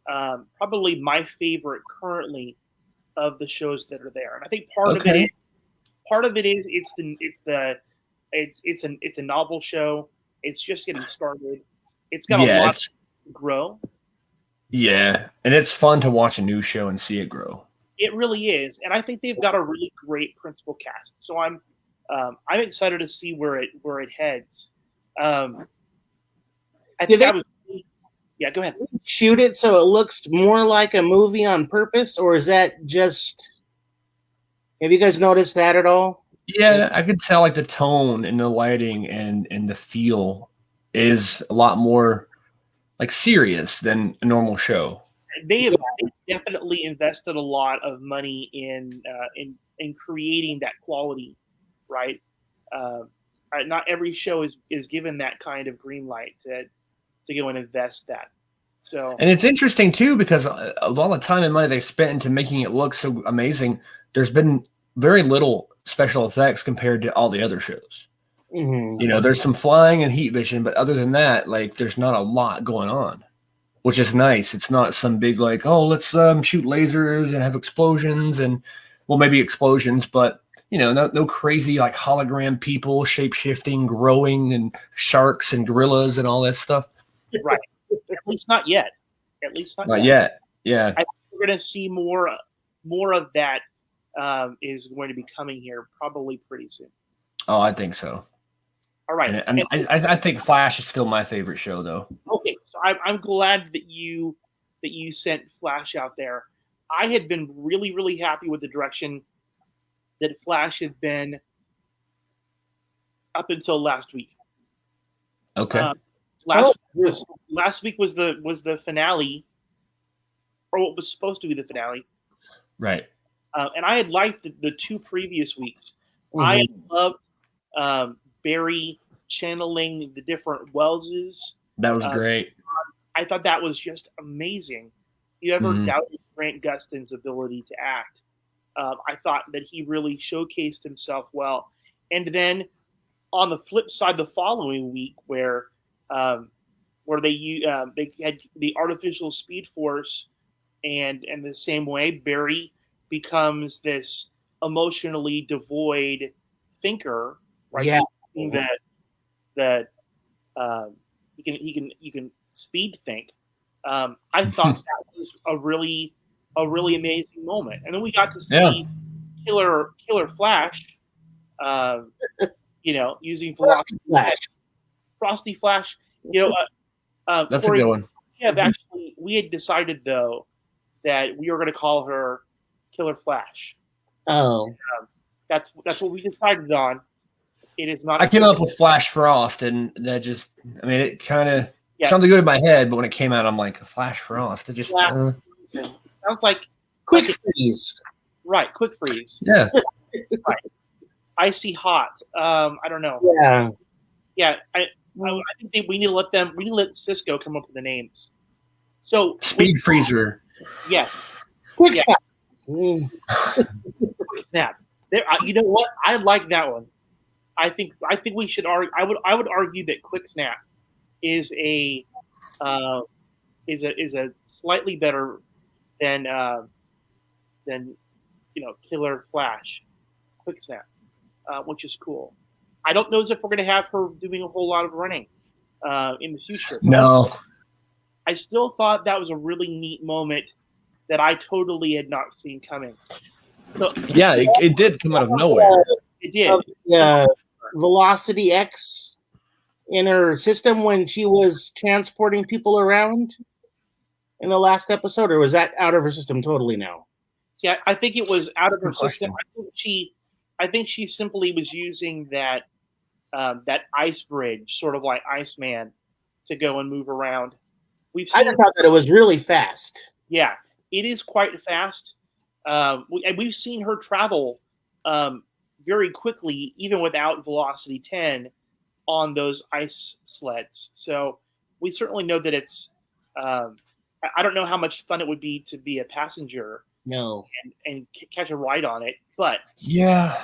B: my favorite currently of the shows that are there. And I think part of it is it's a novel show. It's just getting started. It's got a lot to grow.
A: Yeah, and it's fun to watch a new show and see it grow.
B: It really is, and I think they've got a really great principal cast. So I'm excited to see where it heads. Yeah, go ahead.
C: Shoot it so it looks more like a movie on purpose, or is that just? Have you guys noticed that at all?
A: Yeah, I could tell like the tone and the lighting and the feel is a lot more like serious than a normal show.
B: They have definitely invested a lot of money in creating that quality, right? Not every show is given that kind of green light to go and invest that. So,
A: and it's interesting too because of all the time and money they spent into making it look so amazing, there's been very little special effects compared to all the other shows.
C: Mm-hmm.
A: There's some flying and heat vision, but other than that, like there's not a lot going on, which is nice. It's not some big like, oh, let's shoot lasers and have explosions and maybe explosions, but no crazy like hologram people, shape shifting, growing, and sharks and gorillas and all that stuff.
B: Right. At least not yet. At least not
A: Not
B: yet.
A: yet. Yeah.
B: I think we're going to see more of that is going to be coming here probably pretty soon.
A: Oh, I think so.
B: All right.
A: And I think Flash is still my favorite show, though.
B: Okay, so I'm glad that you sent Flash out there. I had been really, really happy with the direction that Flash had been up until last week.
A: Okay.
B: Last week was the finale, or what was supposed to be the finale.
A: Right.
B: And I had liked the 2 previous weeks.
C: Mhm.
B: I loved Barry channeling the different Welleses.
A: That was great.
B: I thought that was just amazing. You ever doubted Grant Gustin's ability to act? I thought that he really showcased himself well. And then on the flip side, the following week, where they had the artificial Speed Force, and in the same way, Barry becomes this emotionally devoid thinker, right?
C: Yeah.
B: That he can speed think. I thought that was a really amazing moment, and then we got to see Killer Flash, using Frosty Flash.
A: That's
B: Corey,
A: a good one.
B: We had decided though that we were going to call her Killer Flash.
C: Oh,
B: that's what we decided on. It is not.
A: I came up with Flash Frost, and that just, it kind of sounded good in my head, but when it came out, I'm like, Flash Frost. It just
B: sounds like
C: quick freeze.
B: Right, quick freeze.
A: Yeah.
B: Right. Icy hot. I don't know.
C: Yeah.
B: Yeah. I think we need to let Cisco come up with the names. So
A: Speed Freezer.
B: Yeah.
C: Quick
B: snap. Quick snap. There. You know what? I like that one. I think we should argue. I would argue that Quick Snap is a slightly better than Killer Flash. Quick Snap, which is cool. I don't know if we're going to have her doing a whole lot of running in the future.
A: No.
B: I still thought that was a really neat moment that I totally had not seen coming. So
A: yeah, it did come out of nowhere.
B: It did.
C: Velocity X in her system when she was transporting people around in the last episode, or was that out of her system totally now?
B: See, I think it was out of her system. I think she simply was using that ice bridge, sort of like Iceman, to go and move around.
C: I just thought that it was really fast.
B: Yeah, it is quite fast. We've seen her travel very quickly, even without Velocity 10, on those ice sleds. So we certainly know that it's. I don't know how much fun it would be to be a passenger.
C: No.
B: And catch a ride on it, but
A: yeah,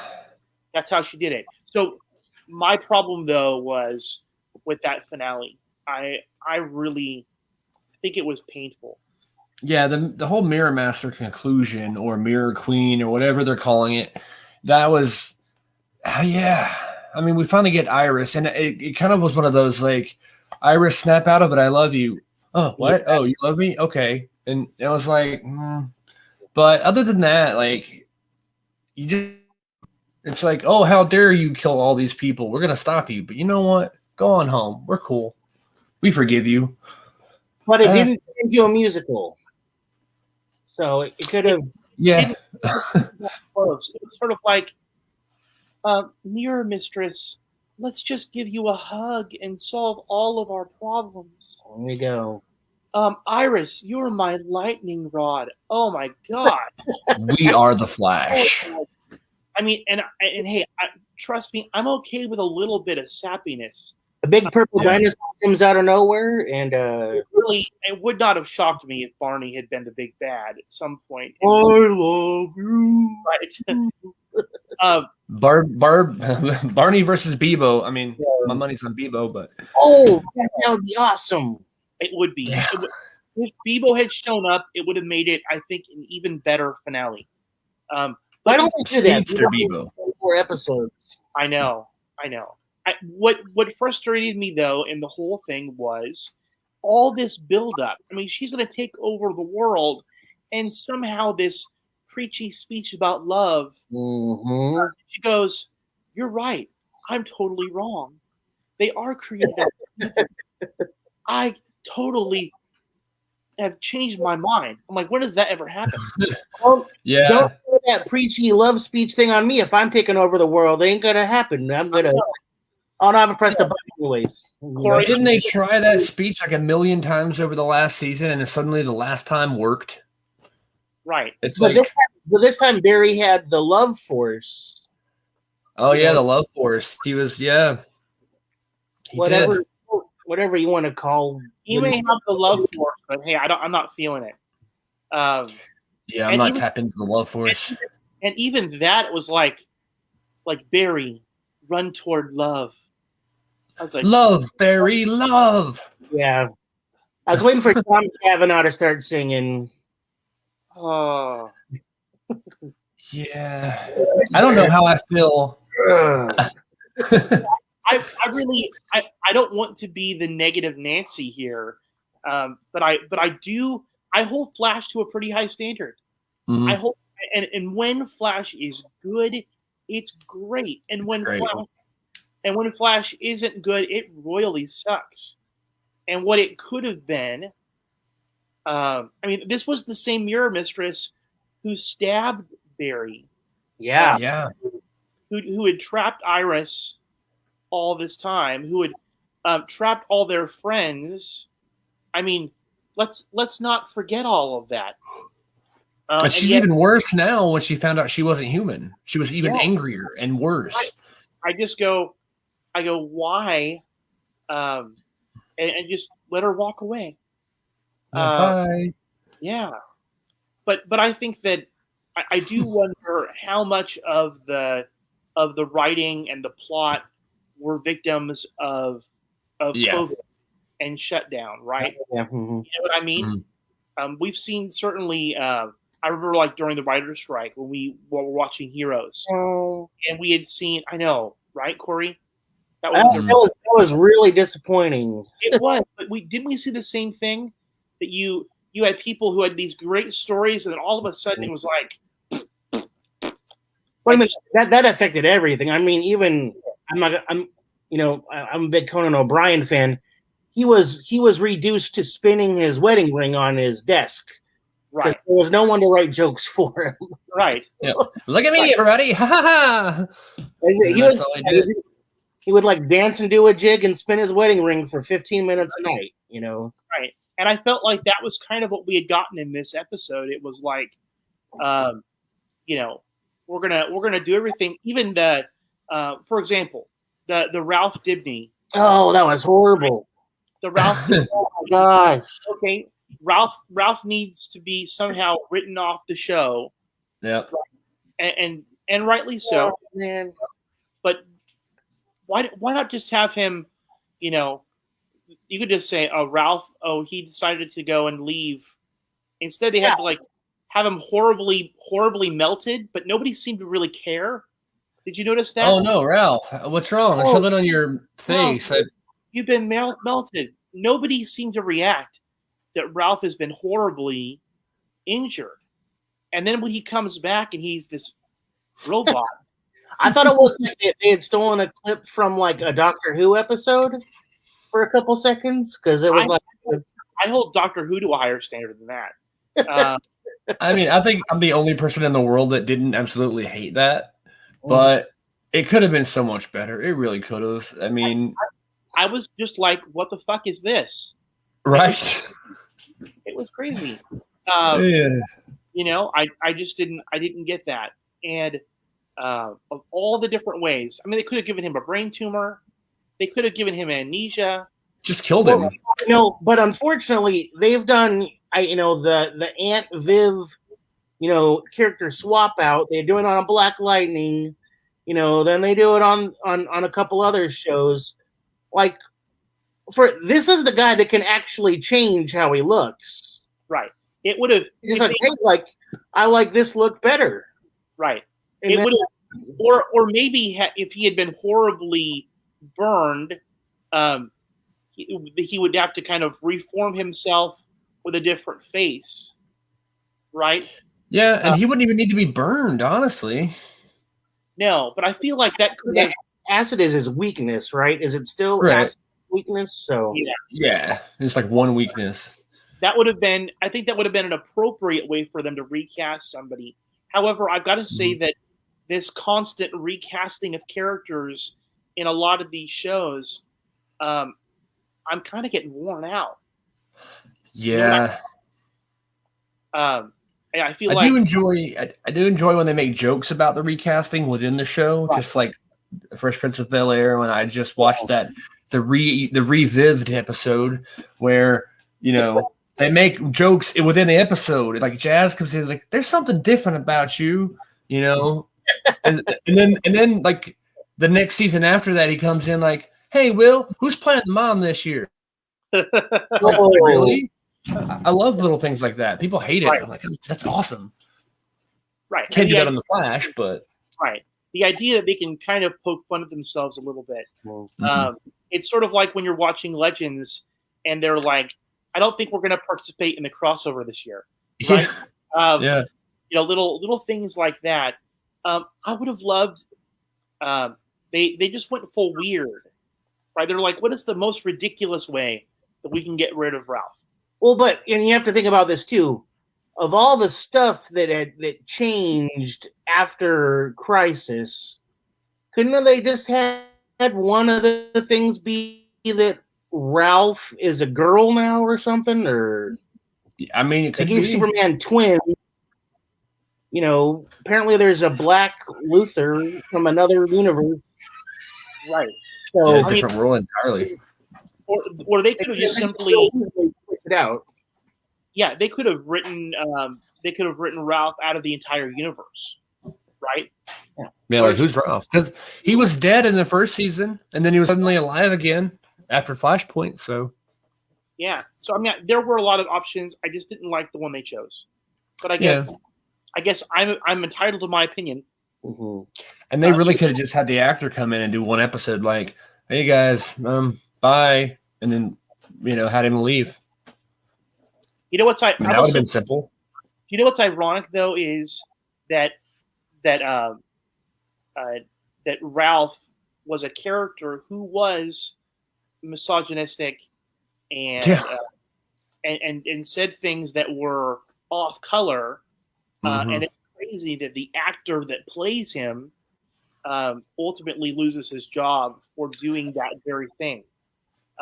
B: that's how she did it. So my problem though was with that finale. I really think it was painful.
A: Yeah, the whole Mirror Master conclusion, or Mirror Queen, or whatever they're calling it, that was, we finally get Iris, and it kind of was one of those, like, Iris, snap out of it, I love you. Oh, what? Yeah. Oh, you love me? Okay. And it was like, But other than that, like, it's like, oh, how dare you kill all these people? We're going to stop you. But you know what? Go on home. We're cool. We forgive you.
C: But it didn't turn into a musical. So it could have.
A: Yeah.
B: It was sort of like, Mirror Mistress, let's just give you a hug and solve all of our problems.
C: There you go.
B: Iris, you're my lightning rod. Oh my God.
A: We are the Flash.
B: I mean, and hey, trust me, I'm okay with a little bit of sappiness.
C: A big purple dinosaur comes out of nowhere, and
B: it would not have shocked me if Barney had been the big bad at some point.
C: I love you.
B: Right.
A: Barney versus Bebo. I mean, my money's on Bebo, but
C: that would be awesome.
B: It would be.
A: Yeah.
B: If Bebo had shown up, it would have made it, I think, an even better finale.
C: Why don't we do that?
A: Bebo.
C: 4 episodes.
B: I know. What frustrated me though in the whole thing was all this buildup. I mean, she's going to take over the world, and somehow this preachy speech about love.
C: Mm-hmm.
B: She goes, "You're right. I'm totally wrong. They are created. I totally have changed my mind." I'm like, when does that ever happen?
A: Yeah.
C: Don't do that preachy love speech thing on me. If I'm taking over the world, it ain't gonna happen. I'm gonna. Oh no, I haven't pressed the button anyways.
B: Corey,
A: Didn't they try that speech like a million times over the last season, and suddenly the last time worked?
B: Right.
A: It's
C: But
A: like,
C: this time Barry had the love force.
A: oh yeah, the love force. He was, yeah. He
C: Whatever,
A: did.
C: whatever you want to call.
B: He may have the love force, but hey, I'm not feeling it.
A: Yeah, I'm not tapped into the love force.
B: And even that was like Barry, run toward love. I was like,
A: love, Barry, love.
C: Yeah, I was waiting for Tom Cavanaugh to start singing.
B: oh,
A: Yeah, I don't know how I feel.
B: I really don't want to be the negative Nancy here, but I hold Flash to a pretty high standard.
A: Mhm.
B: I hope, and when Flash is good, it's great, and when Flash isn't good, it royally sucks. And what it could have been, I mean, this was the same mirror mistress who stabbed Barry.
C: Yeah,
A: Yeah.
B: Who had trapped Iris all this time, who had trapped all their friends. I mean, let's not forget all of that.
A: But she's even worse now when she found out she wasn't human. She was even angrier and worse.
B: I go, why? And just let her walk away.
A: Bye.
B: Yeah, but I think that I do wonder how much of the writing and the plot were victims of COVID and shutdown, right?
C: Yeah.
B: You know what I mean? We've seen certainly. I remember, like during the writer's strike when we were watching Heroes, and we had seen. I know, right, Corey? That
C: was really disappointing.
B: It was, but didn't we see the same thing? That you had people who had these great stories, and then all of a sudden it was like.
C: Wait a minute, that affected everything. I mean, even I'm a big Conan O'Brien fan. He was reduced to spinning his wedding ring on his desk.
B: Right.
C: There was no one to write jokes for him.
B: Right.
A: Yeah. Look at me, everybody! Ha ha ha!
C: He would like dance and do a jig and spin his wedding ring for 15 minutes a night. You know.
B: Right. And I felt like that was kind of what we had gotten in this episode. It was like, we're gonna do everything. Even the, for example, the Ralph Dibny.
C: Oh, that was horrible.
B: The Ralph.
C: Oh my gosh.
B: Okay, Ralph needs to be somehow written off the show.
A: Yeah.
B: And rightly so.
C: Man.
B: But why not just have him? You could just say, "Oh, Ralph. Oh, he decided to go and leave." Instead, they had to have him horribly melted, but nobody seemed to really care. Did you notice that?
A: Oh no, Ralph! What's wrong? There's something on your face.
B: You've been melted. Nobody seemed to react that Ralph has been horribly injured, and then when he comes back and he's this robot.
C: I thought it was like they had stolen a clip from like a Doctor Who episode for a couple seconds because it was
B: I hold Doctor Who to a higher standard than that.
A: I mean, I think I'm the only person in the world that didn't absolutely hate that, but it could have been so much better. It really could have. I mean,
B: I was just like, "What the fuck is this?"
A: Right?
B: It was crazy.
A: Yeah.
B: I just didn't get that. And of all the different ways, I mean, they could have given him a brain tumor. They could have given him amnesia.
A: Just killed him.
C: But unfortunately, they've done the Aunt Viv, character swap out. They do it on Black Lightning, then they do it on a couple other shows. Like, this is the guy that can actually change how he looks.
B: Right. It would have.
C: He's like, hey, I like this look better.
B: Right.
C: And
B: or maybe if he had been horribly burned, he would have to kind of reform himself with a different face, right?
A: Yeah, and he wouldn't even need to be burned, honestly.
B: No, but I feel like that could have.
C: Acid is his weakness, right? Is it still acid weakness? So
A: yeah, it's like one weakness.
B: That would have been. I think that would have been an appropriate way for them to recast somebody. However, I've got to say that this constant recasting of characters in a lot of these shows, I'm kind of getting worn out.
A: Yeah.
B: I feel
A: I do enjoy when they make jokes about the recasting within the show, just like Fresh Prince of Bel-Air. When I just watched the revived episode where they make jokes within the episode, like Jazz comes in like, "There's something different about you," and then like the next season after that, he comes in like, "Hey, Will, who's playing the mom this year?" Really? I love little things like that. People hate it. Right. I'm like, that's awesome.
B: Right.
A: Can't do that on the Flash, but
B: right. The idea that they can kind of poke fun at themselves a little bit. It's sort of like when you're watching Legends and they're like, "I don't think we're going to participate in the crossover this year." Right?
A: Yeah.
B: Little things like that. I would have loved. They just went full weird. Right? They're like, "What is the most ridiculous way that we can get rid of Ralph?"
C: Well, and you have to think about this too. Of all the stuff that changed after Crisis, couldn't they just had one of the things be that Ralph is a girl now or something? Or
A: I mean, it could
C: they gave
A: be
C: Superman twins. Apparently there's a Black Luthor from another universe.
B: Right.
A: So different role entirely.
B: Or they could have just simply
C: it out.
B: Yeah, they could have written Ralph out of the entire universe, right?
A: Yeah, like who's Ralph? Because he was dead in the first season, and then he was suddenly alive again after Flashpoint. So
B: yeah, so I mean, there were a lot of options. I just didn't like the one they chose, but I guess I'm entitled to my opinion.
C: Mm-hmm.
A: And they really could have just had the actor come in and do one episode, like, "Hey guys, bye," and then had him leave.
B: You know what's
A: that would have been simple.
B: You know what's ironic though is that Ralph was a character who was misogynistic and said things that were off color, and it's crazy that the actor that plays him ultimately loses his job for doing that very thing.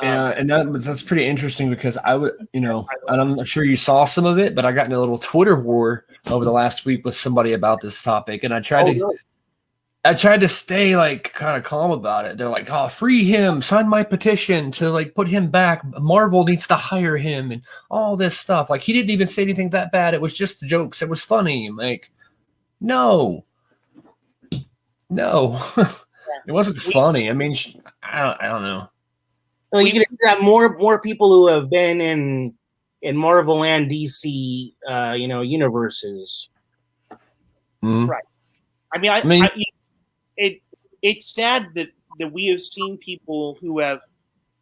A: Yeah, and that's pretty interesting because I would, and I'm sure you saw some of it, but I got in a little Twitter war over the last week with somebody about this topic, and I tried to stay like kind of calm about it. They're like, "Oh, free him! Sign my petition to like put him back. Marvel needs to hire him and all this stuff." Like he didn't even say anything that bad. It was just jokes. It was funny. Like, no, it wasn't funny. I mean, I don't know.
C: Well, you can have more people who have been in Marvel and DC, universes.
B: Right. I mean, it's sad that we have seen people who have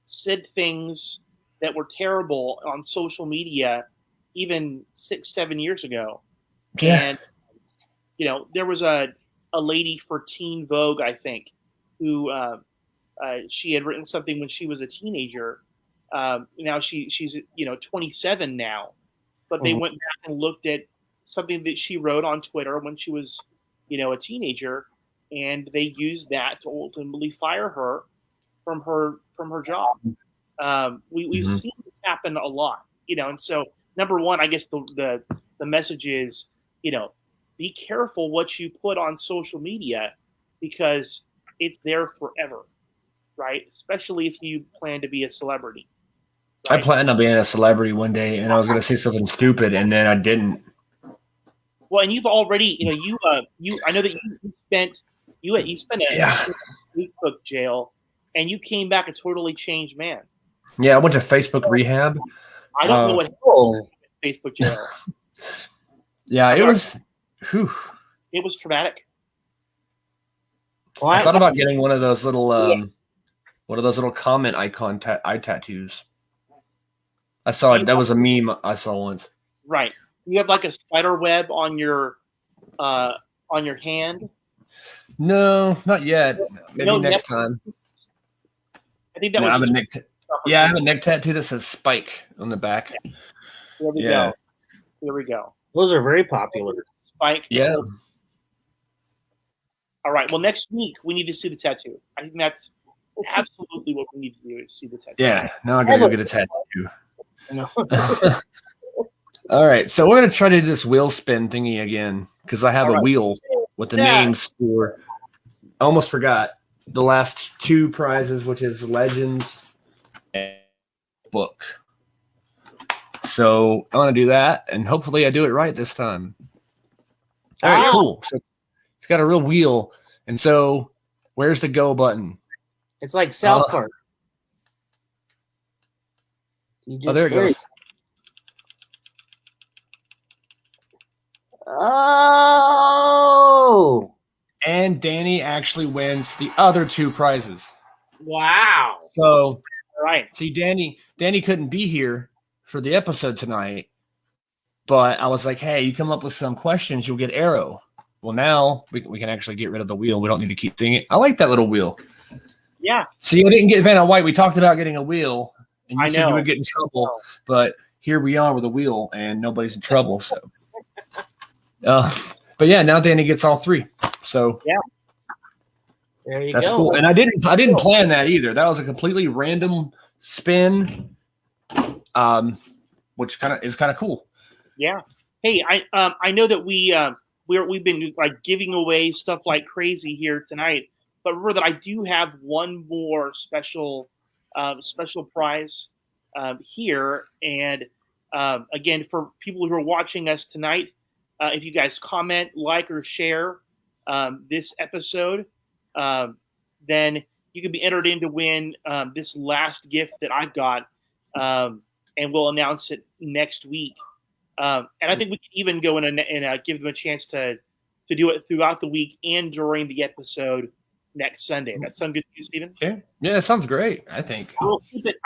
B: said things that were terrible on social media even 6-7 years ago.
A: Yeah.
B: And there was a lady for Teen Vogue, I think, who she had written something when she was a teenager. Now she's 27 now, but they went back and looked at something that she wrote on Twitter when she was a teenager, and they used that to ultimately fire her from her job. We've seen this happen a lot, and so number one, I guess the message is be careful what you put on social media because it's there forever. Right, especially if you plan to be a celebrity.
A: Right? I planned on being a celebrity one day, and I was going to say something stupid, and then I didn't.
B: Well, and you've already, I know that you spent a Facebook jail, and you came back a totally changed man.
A: Yeah, I went to Facebook rehab.
B: I don't know what Facebook jail.
A: Yeah, it was. Whew.
B: It was traumatic.
C: Well,
A: I thought about getting one of those little comment icon eye tattoos. I saw it. That was a meme I saw once.
B: Right. You have like a spider web on your hand.
A: No, not yet. Maybe next time.
B: I think that
A: I have
B: was
A: a neck. Yeah, I have a neck tattoo that says Spike on the back.
B: There we go. Here we go.
C: Those are very popular.
B: Spike.
A: Yeah.
B: All right. Well, next week we need to see the tattoo. I think that's absolutely what we need to do is see the tattoo.
A: Yeah. Now I gotta go get a tattoo.
C: No.
A: All right. So we're gonna try to do this wheel spin thingy again because I have a wheel with the names for. I almost forgot the last two prizes, which is Legends and book. So I want to do that, and hopefully I do it right this time. All right, cool. So it's got a real wheel, and so where's the go button?
C: It's like South Park.
A: There it goes.
C: Oh!
A: And Danny actually wins the other two prizes.
C: Wow.
A: So,
B: right.
A: See, Danny couldn't be here for the episode tonight, but I was like, hey, you come up with some questions, you'll get Arrow. Well, now we can actually get rid of the wheel. We don't need to keep thinking. I like that little wheel.
B: Yeah.
A: See, I didn't get Vanna White. We talked about getting a wheel, and you said
B: know.
A: you would get in trouble, but here we are with a wheel, and nobody's in trouble. So, but yeah, now Danny gets all three. So
B: yeah,
C: there you
A: that's
C: go.
A: cool. And I didn't plan that either. That was a completely random spin, which is kind of cool.
B: Yeah. Hey, I know that we've been like giving away stuff like crazy here tonight, but remember that I do have one more special prize here, and again for people who are watching us tonight, if you guys comment, like, or share this episode, then you can be entered in to win this last gift that I've got, and we'll announce it next week. And I think we can even go in and give them a chance to do it throughout the week and during the episode next Sunday. That sound good to you, Stephen?
A: Yeah, that sounds great. I think
B: I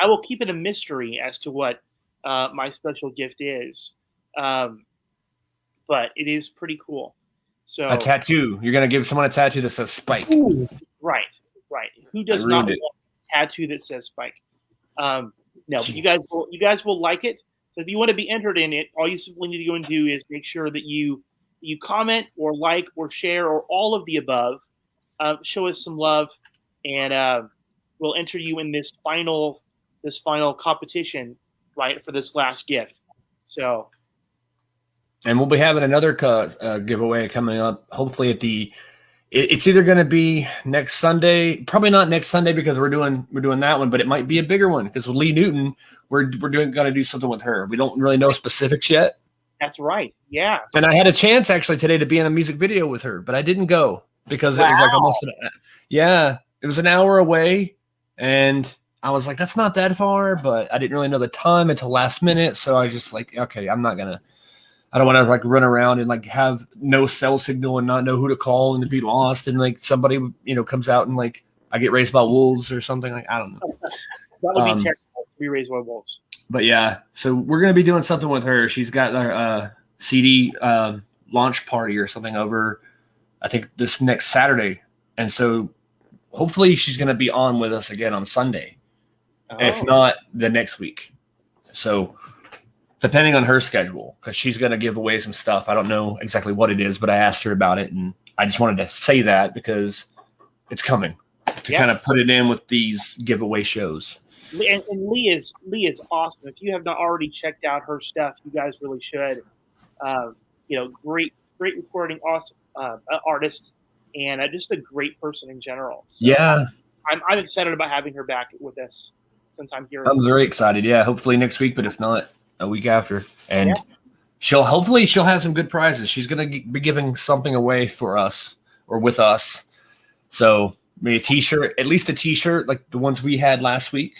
B: will keep it a mystery as to what my special gift is, but it is pretty cool. So
A: a tattoo. You're gonna give someone a tattoo that says Spike.
B: Ooh, right. Who does not want a tattoo that says Spike? No, but you guys will like it. So if you want to be entered in it, all you simply need to go and do is make sure that you comment or like or share or all of the above. Show us some love, and we'll enter you in this final competition, right, for this last gift. So,
A: and we'll be having another giveaway coming up. Hopefully it's either going to be next Sunday, probably not next Sunday because we're doing that one, but it might be a bigger one because with Lee Newton, we're going to do something with her. We don't really know specifics yet.
B: That's right. Yeah.
A: And I had a chance actually today to be in a music video with her, but I didn't go because it was like almost it was an hour away, and I was like, that's not that far, but I didn't really know the time until last minute, so I was just like, okay, I don't want to like run around and like have no cell signal and not know who to call and to be lost and like somebody comes out and like I get raised by wolves or something, like I don't know.
B: That would be terrible to be raised by wolves.
A: But yeah, so we're gonna be doing something with her. She's got our CD launch party or something over, I think this next Saturday, and so hopefully she's gonna be on with us again on Sunday, if not the next week. So depending on her schedule, because she's gonna give away some stuff. I don't know exactly what it is, but I asked her about it, and I just wanted to say that because it's coming to kind of put it in with these giveaway shows.
B: And Lee is awesome. If you have not already checked out her stuff, you guys really should. Great recording, awesome artist, and just a great person in general. So
A: yeah,
B: I'm excited about having her back with us sometime here.
A: I'm very excited. Yeah, hopefully next week, but if not, a week after, and she'll have some good prizes. She's going to be giving something away for us or with us. So maybe a T-shirt, at least a T-shirt like the ones we had last week.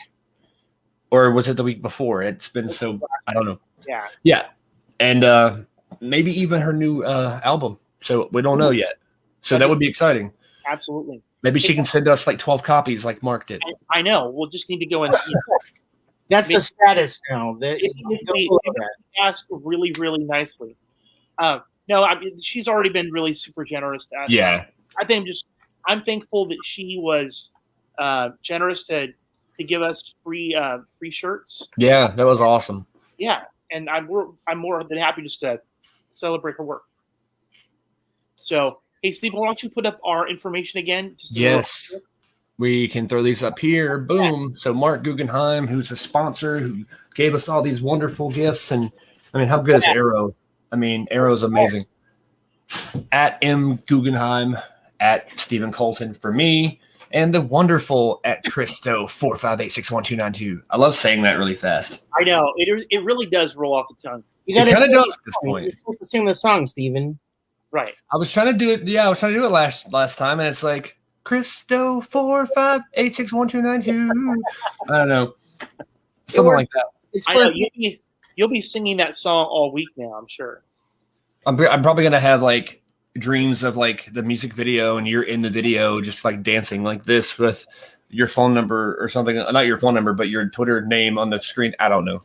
A: Or was it the week before? It's been so I don't know. Yeah, and maybe even her new album. So we don't know yet. So that would be exciting.
B: Absolutely.
A: Maybe she can send us like 12 copies like Mark did.
B: I know. We'll just need to go and
C: That's the status now.
B: we ask really, really nicely. No, I mean, she's already been really super generous to us.
A: Yeah.
B: I'm thankful that she was generous to give us free shirts.
A: Yeah, that was awesome.
B: Yeah, and I'm more than happy just to celebrate her work. So, hey, Steve, why don't you put up our information again?
A: Yes. We can throw these up here. Boom. Yeah. So Mark Guggenheim, who's a sponsor, who gave us all these wonderful gifts. And, I mean, how good is Arrow? I mean, Arrow's amazing. At M. Guggenheim, at Stephen Colton for me, and the wonderful at Christo 4586192. I love saying that really fast.
B: I know. It really does roll off the tongue.
C: You got to
A: kind of does at this point.
C: You're supposed to sing the song, Stephen.
B: Right.
A: I was trying to do it. Yeah, I was trying to do it last time, and it's like Christo 4586192. I don't know, something like that.
B: I know you'll be singing that song all week now. I'm sure.
A: I'm probably gonna have like dreams of like the music video, and you're in the video, just like dancing like this with your phone number or something. Not your phone number, but your Twitter name on the screen. I don't know.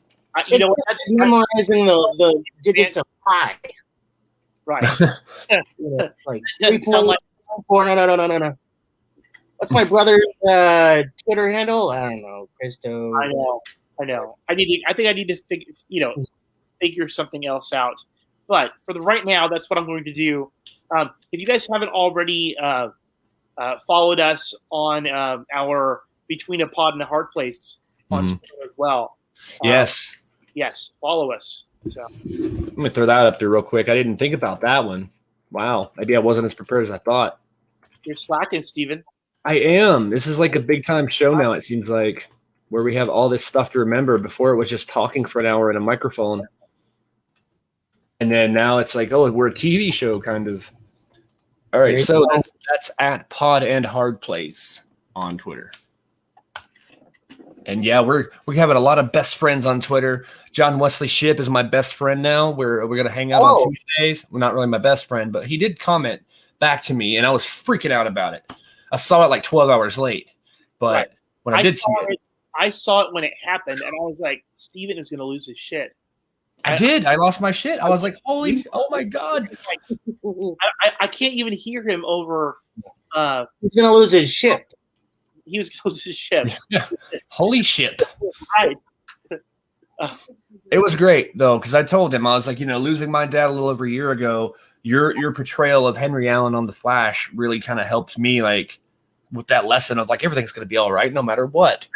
C: You know, memorizing the digits of pi.
B: Right.
C: Like 3.4. No. What's my brother's Twitter handle? I don't know. Christo.
B: I know. I think I need to figure something else out. But for the right now, that's what I'm going to do. If you guys haven't already followed us on our Between a Pod and a Hard Place on Twitter as well.
A: Yes,
B: follow us. So
A: let me throw that up there real quick. I didn't think about that one. Wow, maybe I wasn't as prepared as I thought.
B: You're slacking, Steven.
A: I am. This is like a big time show now, it seems like, where we have all this stuff to remember. Before it was just talking for an hour in a microphone. And then now it's like, oh, we're a TV show kind of. All right, so that's at Pod and Hard Place on Twitter. And yeah, we're having a lot of best friends on Twitter. John Wesley Shipp is my best friend now. We're gonna hang out on Tuesdays. Well, not really my best friend, but he did comment back to me, and I was freaking out about it. I saw it like 12 hours late, but when I did see it,
B: I saw it when it happened, and I was like, Steven is gonna lose his shit.
A: I did. I lost my shit. I was like, oh my God.
B: I can't even hear him over.
C: He's gonna lose his ship.
B: He was going to lose his ship.
A: Yeah. Holy shit.
B: Right.
A: It was great, though, because I told him, I was like, losing my dad a little over a year ago, your portrayal of Henry Allen on The Flash really kind of helped me, like, with that lesson of, like, everything's going to be all right no matter what.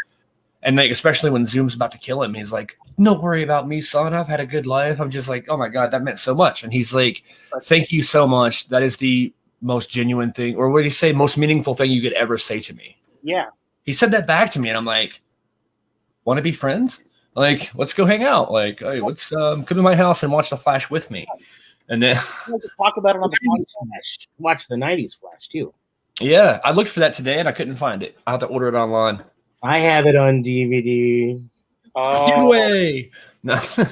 A: And, like, especially when Zoom's about to kill him, he's like, don't worry about me, son. I've had a good life. I'm just like, oh, my God, that meant so much. And he's like, thank you so much. That is the most genuine thing, or what do you say, most meaningful thing you could ever say to me.
B: Yeah.
A: He said that back to me, and I'm like, want to be friends? Like, let's go hang out. Like, hey, let's come to my house and watch The Flash with me. And then
B: talk about it on the
C: Flash. Watch the 90s Flash, too.
A: Yeah, I looked for that today, and I couldn't find it. I'll have to order it online.
C: I have it on DVD.
A: Giveaway! No.
C: I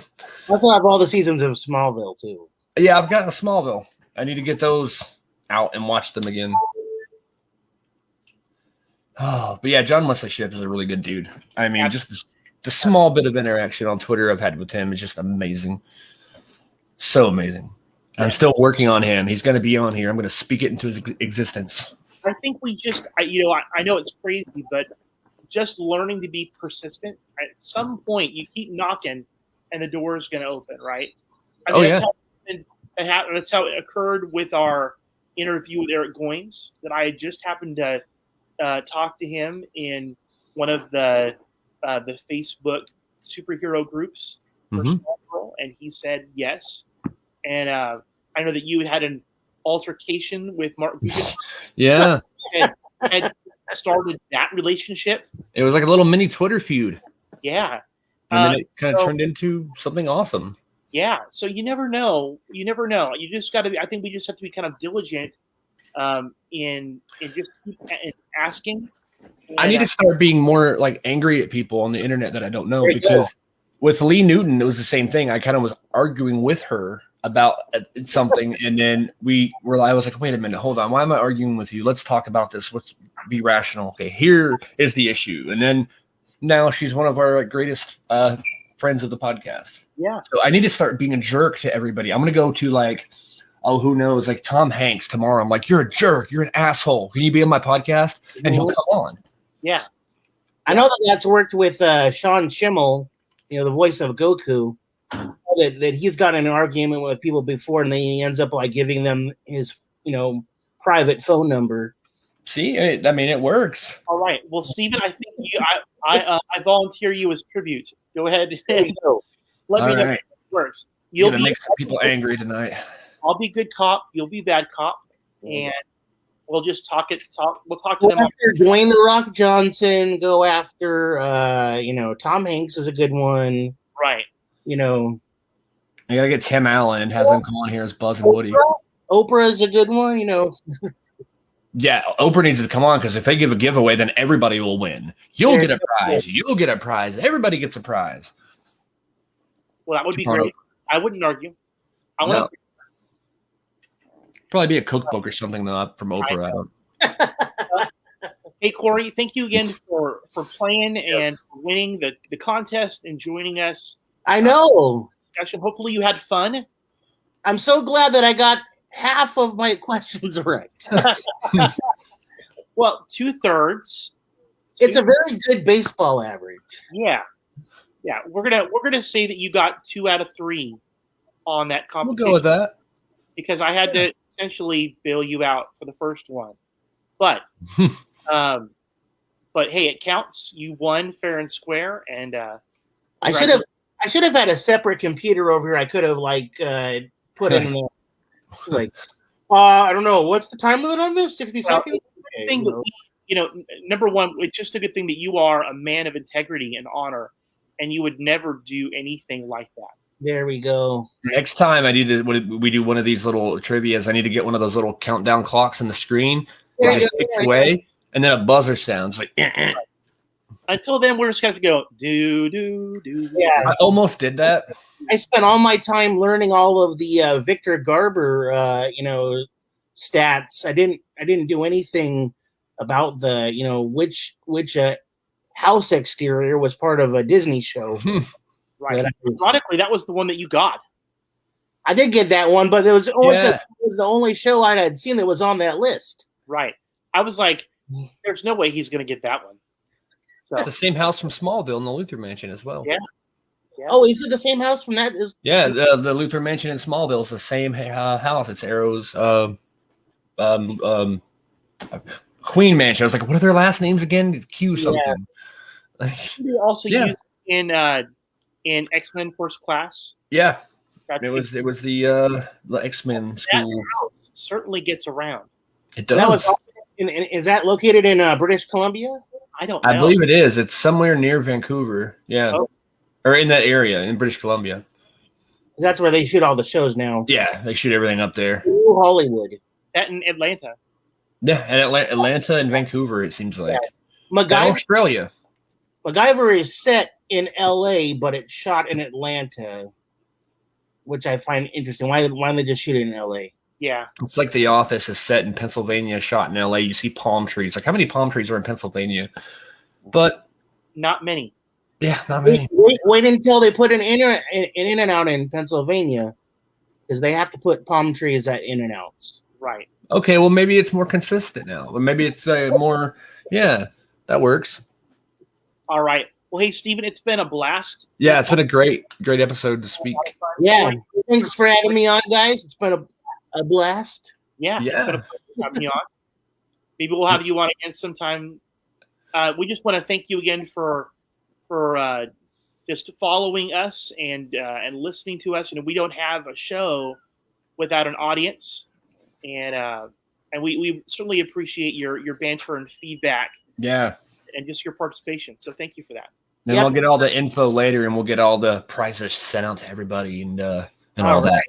C: also have all the seasons of Smallville, too.
A: Yeah, I've got a Smallville. I need to get those out and watch them again. Oh, but yeah, John Wesley Shipp is a really good dude. I mean, just the small bit of interaction on Twitter I've had with him is just amazing. So amazing. I'm still working on him. He's going to be on here. I'm going to speak it into his existence.
B: I think we just, I know it's crazy, but just learning to be persistent. At some point, you keep knocking, and the door is going to open, right? That's how it occurred with our interview with Eric Goins, that I just happened to talk to him in one of the Facebook superhero groups for Smallville, and he said yes. And I know that you had an altercation with Mark Guggenheim.
A: Yeah.
B: and started that relationship.
A: It was like a little mini Twitter feud.
B: Yeah.
A: And then it kind of turned into something awesome.
B: Yeah. So you never know. You just got to be, I think we just have to be kind of diligent in just keep asking. And,
A: I need to start being more like angry at people on the internet that I don't know, because with Lee Newton, it was the same thing. I kind of was arguing with her about something, and then I was like, wait a minute, hold on, why am I arguing with you? Let's talk about this. Let's be rational. Okay, here is the issue, and then now she's one of our greatest friends of the podcast.
B: Yeah.
A: So I need to start being a jerk to everybody. I'm gonna go to like, oh, who knows, like Tom Hanks tomorrow. I'm like, you're a jerk. You're an asshole. Can you be on my podcast? And he'll come on.
B: Yeah.
C: I know that's worked with Sean Schimmel, the voice of Goku. That he's got in an argument with people before, and then he ends up like giving them his, private phone number.
A: See, I mean, it works.
B: All right. Well, Stephen, I think I volunteer you as tribute. Go ahead and let me know if it works.
A: You're gonna make some people angry tonight.
B: I'll be good cop. You'll be bad cop, and we'll just talk. We'll talk to them.
C: After Dwayne the Rock Johnson, go after. Tom Hanks is a good one.
B: Right.
A: You gotta get Tim Allen and have him come on here as Buzz and Woody.
C: Oprah is a good one.
A: Yeah, Oprah needs to come on because if they give a giveaway, then everybody will win. You'll get a prize. You'll get a prize. Everybody gets a prize.
B: Well, that would be great. I wouldn't argue.
A: Probably be a cookbook or something though from Oprah.
B: Hey, Corey, thank you again for playing and winning the contest and joining us.
C: I know.
B: Hopefully you had fun.
C: I'm so glad that I got half of my questions right.
B: Well, 2/3.
C: It's a very good baseball average.
B: Yeah. We're gonna say that you got 2 out of 3 on that competition.
A: We'll go with that
B: because I had to essentially bail you out for the first one, but hey, it counts. You won fair and square, and
C: I should have had a separate computer over here. I could have put in there. Like, I don't know. What's the time limit on this? 60 seconds?
B: Thing that number one, it's just a good thing that you are a man of integrity and honor, and you would never do anything like that.
C: There we go.
A: Next time we do one of these little trivias, I need to get one of those little countdown clocks on the screen. It just ticks away, and then a buzzer sounds like.
B: Until then, we're just going to go do.
C: Yeah,
A: I almost did that.
C: I spent all my time learning all of the Victor Garber, stats. I didn't do anything about the, which house exterior was part of a Disney show.
B: Right. Ironically, that was the one that you got.
C: I did get that one, but it was the only show I had seen that was on that list.
B: Right. I was like, there's no way he's going to get that one. So.
A: The same house from Smallville in the Luther Mansion as well.
B: Yeah.
C: Oh, is it the same house from that?
A: Yeah, the Luther Mansion in Smallville is the same house. It's Arrow's Queen Mansion. I was like, what are their last names again? Q something.
B: Yeah. You also used in X-Men First Class.
A: Yeah, it was the X-Men school.
B: That house certainly gets around.
A: It does.
C: That was also is that located in British Columbia?
B: I don't know.
A: I believe it is. It's somewhere near Vancouver. Yeah.
B: Oh.
A: Or in that area in British Columbia.
C: That's where they shoot all the shows now.
A: Yeah, they shoot everything up there.
C: Ooh, Hollywood.
B: That in Atlanta.
A: Yeah, and Atlanta and Vancouver, it seems like.
C: Yeah.
A: Australia.
C: MacGyver is set in L.A., but it's shot in Atlanta, which I find interesting. Why don't they just shoot it in L.A.?
B: Yeah.
A: It's like The Office is set in Pennsylvania, shot in L.A. You see palm trees. Like, how many palm trees are in Pennsylvania? But
B: not many.
A: Yeah, not many.
C: Wait until they put an In-N-Out in Pennsylvania, because they have to put palm trees at In-N-Outs.
B: Right.
A: Okay, well, maybe it's more consistent now. Or maybe it's more, that works.
B: All right. Well, hey, Stephen, it's been a blast.
A: Yeah, it's been a great episode to speak.
C: Yeah, thanks for having me on, guys. It's been a blast.
B: Yeah. It's been a pleasure having you on. Maybe we'll have you on again sometime. We just want to thank you again for just following us and listening to us. We don't have a show without an audience, and we certainly appreciate your banter and feedback.
A: Yeah,
B: and just your participation. So thank you for that.
A: Then we'll get all the info later, and we'll get all the prizes sent out to everybody, and all that.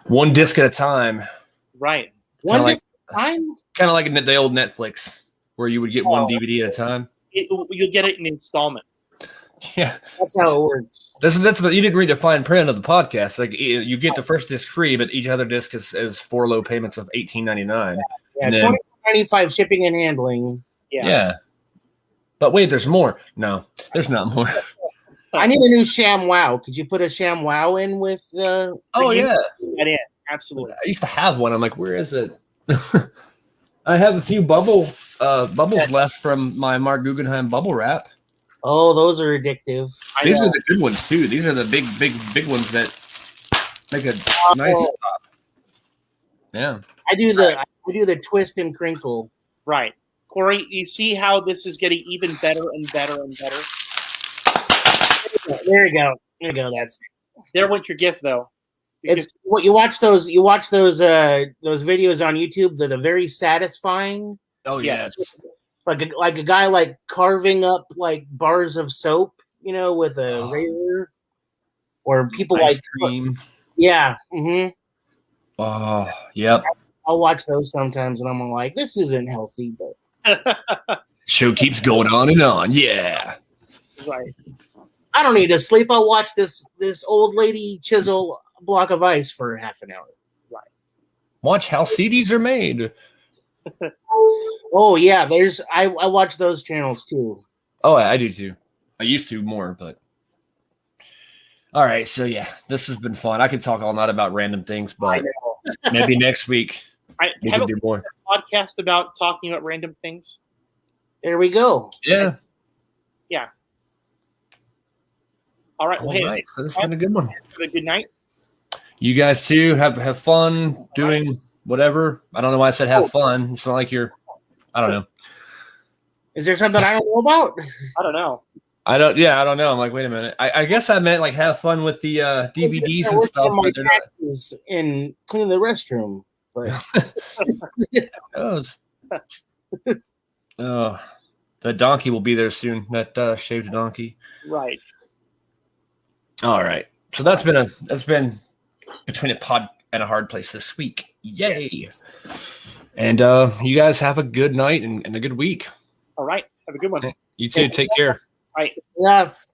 A: One disc at a time.
B: Right.
C: One disc at a time.
A: Kind of like the old Netflix, where you would get one DVD at a time.
B: You'll get it in installment.
A: Yeah,
C: That's how it works.
A: that's what you didn't read the fine print of the podcast. Like you get the first disc free, but each other disc is 4 low payments of $18.99.
C: Yeah,
A: And then,
C: $24.95 shipping and handling.
A: yeah. But wait, there's more. No, there's not more.
C: I need a new ShamWow. Could you put a ShamWow in with the?
A: Oh yeah,
B: That in. Absolutely.
A: I used to have one. I'm like, where is it? I have a few bubbles left from my Mark Guggenheim bubble wrap.
C: Oh, those are addictive.
A: These are the good ones too. These are the big ones that make a nice pop. Yeah.
C: I do the twist and crinkle.
B: Right. Corey, you see how this is getting even better and better and better?
C: There you go. There you go. That's it.
B: There went your gift, though.
C: It's what you watch those videos on YouTube that are very satisfying.
A: Oh yes.
C: Like a guy like carving up like bars of soap, with a razor, or people
A: Ice
C: like
A: cream.
C: Yeah. Mm-hmm.
A: Oh, yep.
C: I'll watch those sometimes, and I'm like, this isn't healthy, but
A: show keeps going on and on. Yeah.
B: Right.
C: I don't need to sleep. I'll watch this old lady chisel a block of ice for half an hour.
B: Right.
A: Watch how CDs are made.
C: Oh yeah, I watch those channels too.
A: Oh, I do too. I used to more, but all right. So yeah, this has been fun. I could talk all night about random things, but maybe next week we can do more.
B: Podcast about talking about random things.
C: There we go.
A: Yeah.
B: Yeah. All right. Well,
A: Right. So this has been a good one.
B: Have a good night.
A: You guys too. Have fun doing whatever. I don't know why I said have fun. It's not like you're. I don't know.
C: Is there something I don't know about?
B: I don't know.
A: I don't know. I'm like, wait a minute. I guess I meant like have fun with the DVDs and stuff. But they're not.
C: And clean the restroom. But
A: oh, the donkey will be there soon. That shaved donkey.
B: Right.
A: All right. So that's been between a pod and a hard place this week. Yay! And you guys have a good night and a good week.
B: All right. Have a good one.
A: You too. Take care.
B: Bye.
C: Yes.